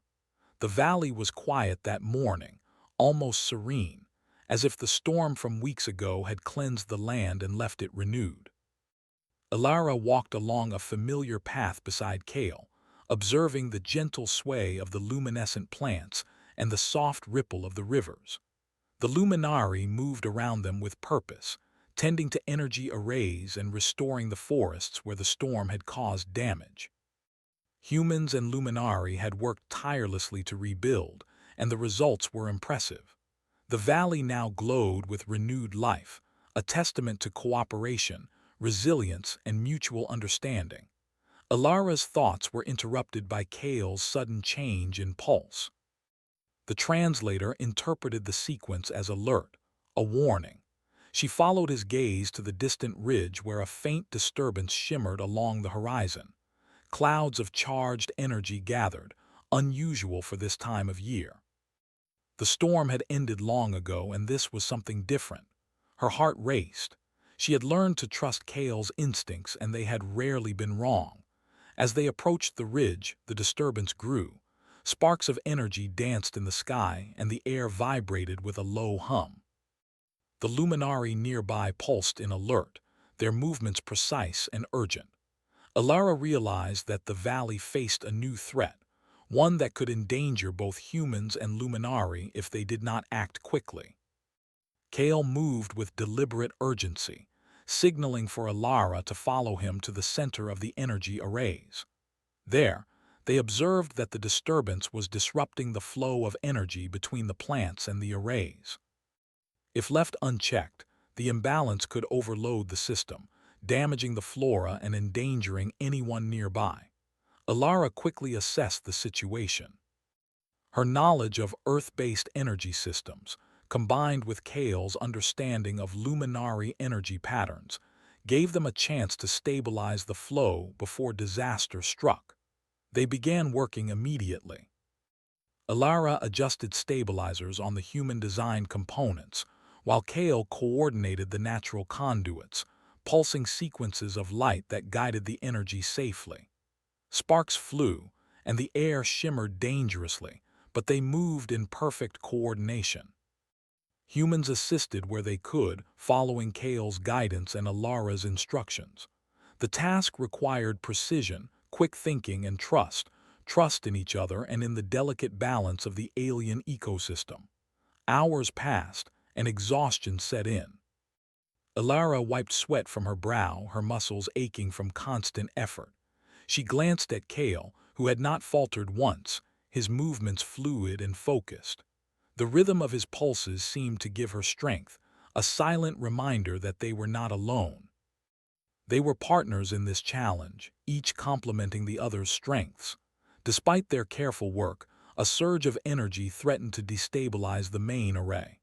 Speaker 1: The valley was quiet that morning, almost serene, as if the storm from weeks ago had cleansed the land and left it renewed. Alara walked along a familiar path beside Kale, observing the gentle sway of the luminescent plants and the soft ripple of the rivers. The luminari moved around them with purpose, tending to energy arrays and restoring the forests where the storm had caused damage. Humans and luminari had worked tirelessly to rebuild, and the results were impressive. The valley now glowed with renewed life, a testament to cooperation, resilience, and mutual understanding. Alara's thoughts were interrupted by Kale's sudden change in pulse. The translator interpreted the sequence as alert, a warning. She followed his gaze to the distant ridge where a faint disturbance shimmered along the horizon. Clouds of charged energy gathered, unusual for this time of year. The storm had ended long ago, and this was something different. Her heart raced. She had learned to trust Kale's instincts, and they had rarely been wrong. As they approached the ridge, the disturbance grew. Sparks of energy danced in the sky, and the air vibrated with a low hum. The luminari nearby pulsed in alert, their movements precise and urgent. Alara realized that the valley faced a new threat, one that could endanger both humans and luminari if they did not act quickly. Kale moved with deliberate urgency, signaling for Alara to follow him to the center of the energy arrays. There, they observed that the disturbance was disrupting the flow of energy between the plants and the arrays. If left unchecked, the imbalance could overload the system, damaging the flora and endangering anyone nearby. Alara quickly assessed the situation. Her knowledge of Earth-based energy systems, combined with Kale's understanding of luminary energy patterns, gave them a chance to stabilize the flow before disaster struck. They began working immediately. Alara adjusted stabilizers on the human-designed components, while Kale coordinated the natural conduits, pulsing sequences of light that guided the energy safely. Sparks flew, and the air shimmered dangerously, but they moved in perfect coordination. Humans assisted where they could, following Kale's guidance and Alara's instructions. The task required precision, quick thinking, and trust in each other and in the delicate balance of the alien ecosystem. Hours passed, and exhaustion set in. Alara wiped sweat from her brow, her muscles aching from constant effort. She glanced at Kale, who had not faltered once, his movements fluid and focused. The rhythm of his pulses seemed to give her strength, a silent reminder that they were not alone. They were partners in this challenge, each complementing the other's strengths. Despite their careful work, a surge of energy threatened to destabilize the main array.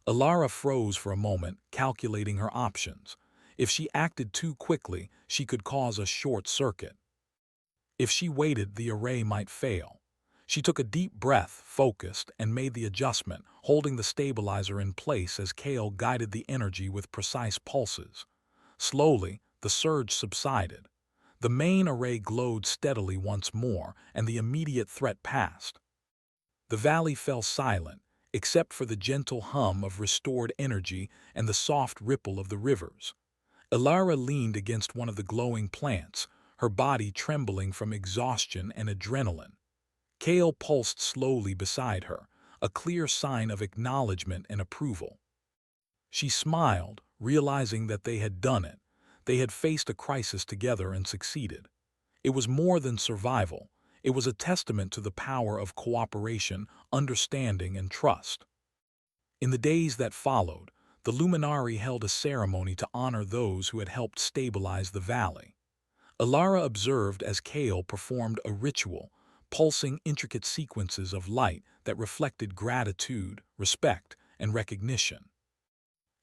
Speaker 1: Alara froze for a moment, calculating her options. If she acted too quickly, she could cause a short circuit. If she waited, the array might fail. She took a deep breath, focused, and made the adjustment, holding the stabilizer in place as Kale guided the energy with precise pulses. Slowly, the surge subsided. The main array glowed steadily once more, and the immediate threat passed. The valley fell silent, except for the gentle hum of restored energy and the soft ripple of the rivers. Alara leaned against one of the glowing plants, her body trembling from exhaustion and adrenaline. Kale pulsed slowly beside her, a clear sign of acknowledgement and approval. She smiled, realizing that they had done it. They had faced a crisis together and succeeded. It was more than survival. It was a testament to the power of cooperation, understanding, and trust. In the days that followed, the Luminari held a ceremony to honor those who had helped stabilize the valley. Alara observed as Kale performed a ritual, pulsing intricate sequences of light that reflected gratitude, respect, and recognition.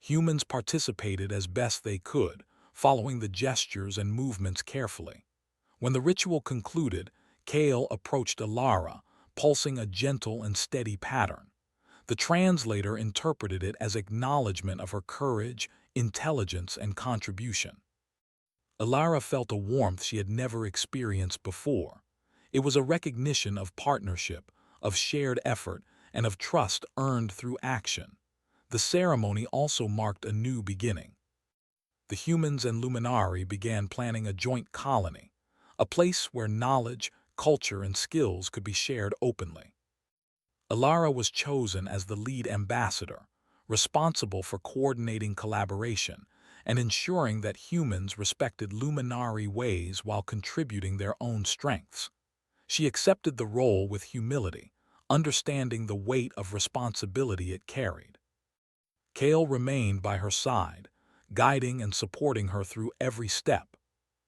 Speaker 1: Humans participated as best they could, following the gestures and movements carefully. When the ritual concluded, Kale approached Alara, pulsing a gentle and steady pattern. The translator interpreted it as acknowledgement of her courage, intelligence, and contribution. Alara felt a warmth she had never experienced before. It was a recognition of partnership, of shared effort, and of trust earned through action. The ceremony also marked a new beginning. The humans and Luminari began planning a joint colony, a place where knowledge, culture, and skills could be shared openly. Alara was chosen as the lead ambassador, responsible for coordinating collaboration and ensuring that humans respected Luminari ways while contributing their own strengths. She accepted the role with humility, understanding the weight of responsibility it carried. Kale remained by her side, guiding and supporting her through every step.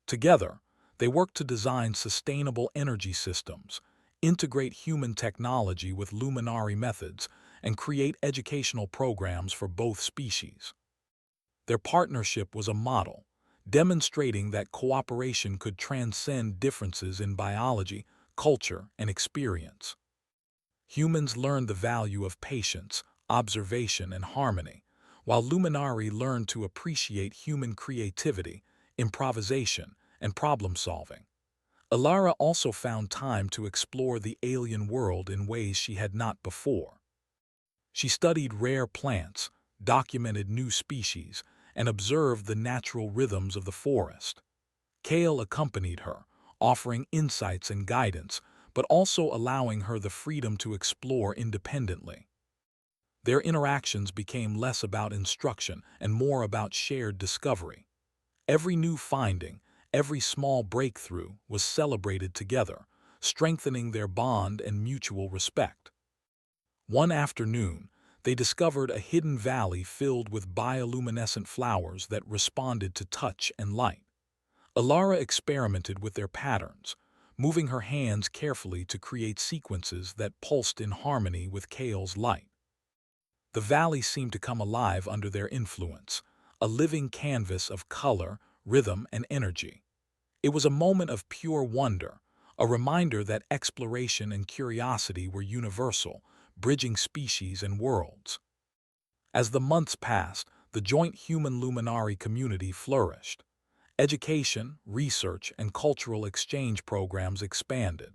Speaker 1: Together, they worked to design sustainable energy systems, integrate human technology with Luminari methods, and create educational programs for both species. Their partnership was a model, demonstrating that cooperation could transcend differences in biology, culture, and experience. Humans learned the value of patience, observation, and harmony, while Luminari learned to appreciate human creativity, improvisation, and problem-solving. Alara also found time to explore the alien world in ways she had not before. She studied rare plants, documented new species, and observed the natural rhythms of the forest. Kale accompanied her, offering insights and guidance, but also allowing her the freedom to explore independently. Their interactions became less about instruction and more about shared discovery. Every new finding, every small breakthrough was celebrated together, strengthening their bond and mutual respect. One afternoon, they discovered a hidden valley filled with bioluminescent flowers that responded to touch and light. Alara experimented with their patterns, moving her hands carefully to create sequences that pulsed in harmony with Kale's light. The valley seemed to come alive under their influence, a living canvas of color, rhythm, and energy. It was a moment of pure wonder, a reminder that exploration and curiosity were universal, bridging species and worlds. As the months passed, the joint human-Luminari community flourished. Education, research, and cultural exchange programs expanded.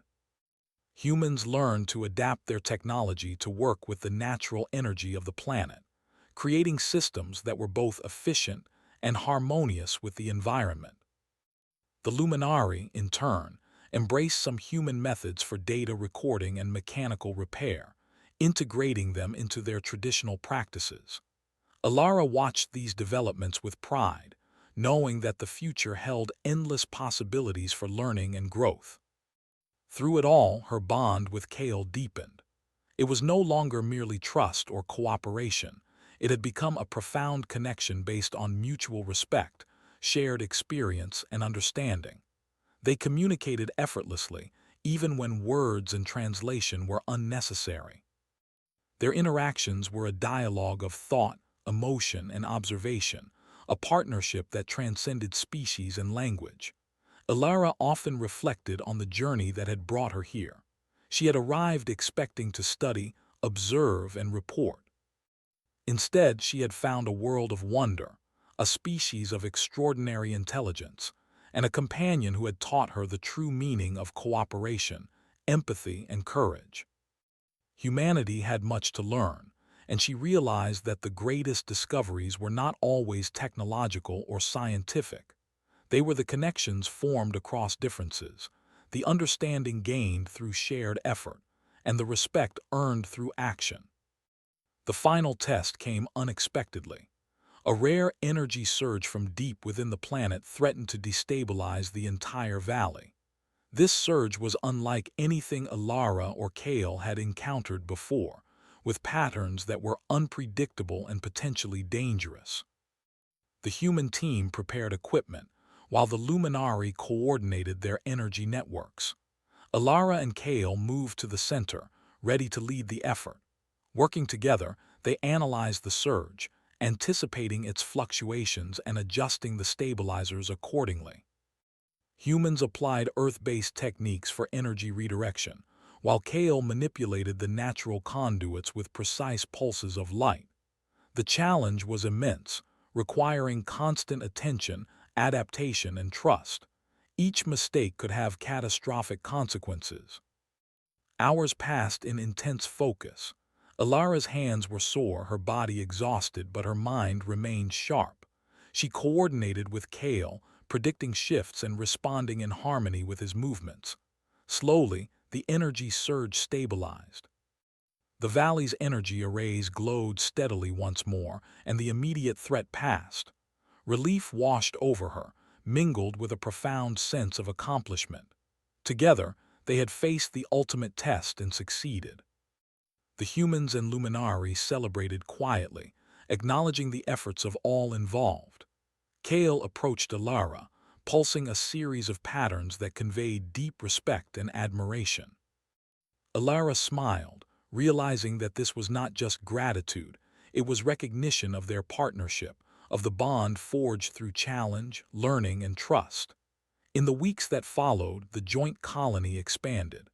Speaker 1: Humans learned to adapt their technology to work with the natural energy of the planet, creating systems that were both efficient and harmonious with the environment. The Luminari, in turn, embraced some human methods for data recording and mechanical repair, integrating them into their traditional practices. Alara watched these developments with pride, knowing that the future held endless possibilities for learning and growth. Through it all, her bond with Kale deepened. It was no longer merely trust or cooperation. It had become a profound connection based on mutual respect, shared experience, and understanding. They communicated effortlessly, even when words and translation were unnecessary. Their interactions were a dialogue of thought, emotion, and observation, a partnership that transcended species and language. Alara often reflected on the journey that had brought her here. She had arrived expecting to study, observe, and report. Instead, she had found a world of wonder, a species of extraordinary intelligence, and a companion who had taught her the true meaning of cooperation, empathy, and courage. Humanity had much to learn, and she realized that the greatest discoveries were not always technological or scientific. They were the connections formed across differences, the understanding gained through shared effort, and the respect earned through action. The final test came unexpectedly. A rare energy surge from deep within the planet threatened to destabilize the entire valley. This surge was unlike anything Alara or Kale had encountered before, with patterns that were unpredictable and potentially dangerous. The human team prepared equipment, while the Luminari coordinated their energy networks. Alara and Kale moved to the center, ready to lead the effort. Working together, they analyzed the surge, anticipating its fluctuations and adjusting the stabilizers accordingly. Humans applied Earth-based techniques for energy redirection, while Kale manipulated the natural conduits with precise pulses of light. The challenge was immense, requiring constant attention, adaptation, and trust. Each mistake could have catastrophic consequences. Hours passed in intense focus. Alara's hands were sore, her body exhausted, but her mind remained sharp. She coordinated with Kale, predicting shifts and responding in harmony with his movements. Slowly, the energy surge stabilized. The valley's energy arrays glowed steadily once more, and the immediate threat passed. Relief washed over her, mingled with a profound sense of accomplishment. Together, they had faced the ultimate test and succeeded. The humans and Luminari celebrated quietly, acknowledging the efforts of all involved. Kale approached Alara, pulsing a series of patterns that conveyed deep respect and admiration. Alara smiled, realizing that this was not just gratitude, it was recognition of their partnership, of the bond forged through challenge, learning, and trust. In the weeks that followed, the joint colony expanded.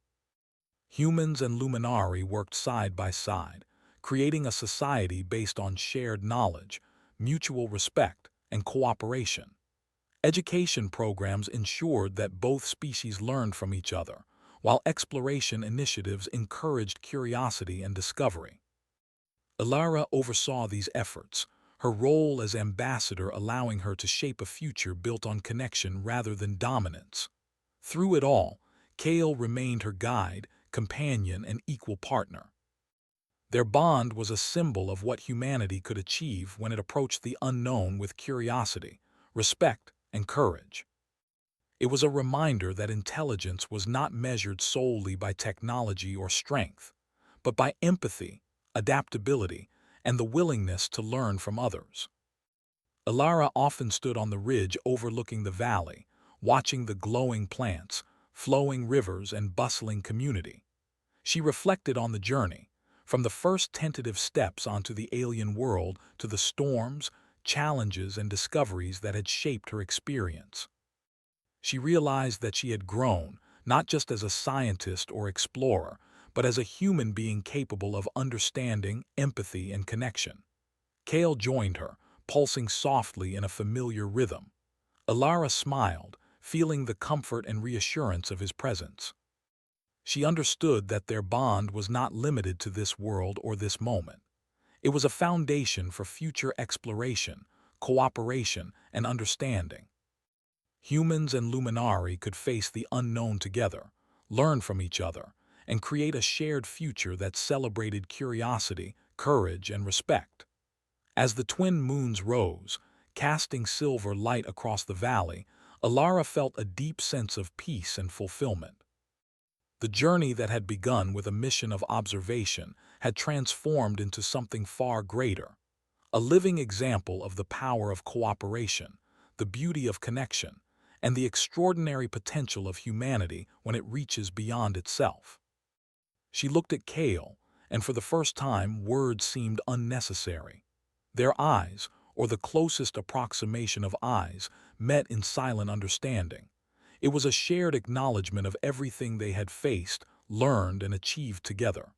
Speaker 1: Humans and Luminari worked side by side, creating a society based on shared knowledge, mutual respect, and cooperation. Education programs ensured that both species learned from each other, while exploration initiatives encouraged curiosity and discovery. Alara oversaw these efforts, her role as ambassador allowing her to shape a future built on connection rather than dominance. Through it all, Kale remained her guide, companion, and equal partner. Their bond was a symbol of what humanity could achieve when it approached the unknown with curiosity, respect, and courage. It was a reminder that intelligence was not measured solely by technology or strength, but by empathy, adaptability, and the willingness to learn from others. Alara often stood on the ridge overlooking the valley, watching the glowing plants, flowing rivers, and bustling community. She reflected on the journey, from the first tentative steps onto the alien world to the storms, challenges, and discoveries that had shaped her experience. She realized that she had grown, not just as a scientist or explorer, but as a human being capable of understanding, empathy, and connection. Kale joined her, pulsing softly in a familiar rhythm. Alara smiled, feeling the comfort and reassurance of his presence. She understood that their bond was not limited to this world or this moment. It was a foundation for future exploration, cooperation, and understanding. Humans and Luminari could face the unknown together, learn from each other, and create a shared future that celebrated curiosity, courage, and respect. As the twin moons rose, casting silver light across the valley, Alara felt a deep sense of peace and fulfillment. The journey that had begun with a mission of observation had transformed into something far greater, a living example of the power of cooperation, the beauty of connection, and the extraordinary potential of humanity when it reaches beyond itself. She looked at Kale, and for the first time words seemed unnecessary. Their eyes, or the closest approximation of eyes, met in silent understanding. It was a shared acknowledgement of everything they had faced, learned, and achieved together.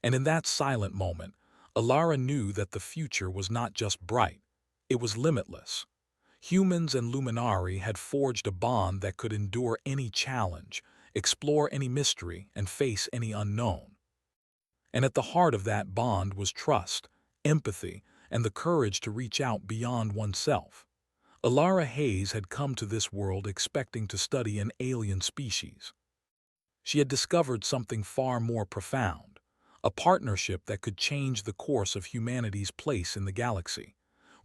Speaker 1: And in that silent moment, Alara knew that the future was not just bright, it was limitless. Humans and Luminari had forged a bond that could endure any challenge, explore any mystery, and face any unknown. And at the heart of that bond was trust, empathy, and the courage to reach out beyond oneself. Alara Hayes had come to this world expecting to study an alien species. She had discovered something far more profound, a partnership that could change the course of humanity's place in the galaxy.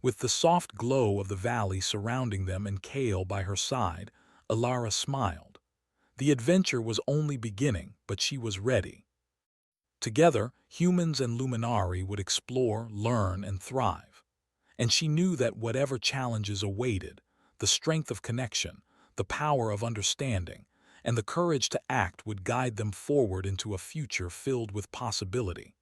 Speaker 1: With the soft glow of the valley surrounding them and Kale by her side, Alara smiled. The adventure was only beginning, but she was ready. Together, humans and Luminari would explore, learn, and thrive. And she knew that whatever challenges awaited, the strength of connection, the power of understanding, and the courage to act would guide them forward into a future filled with possibility.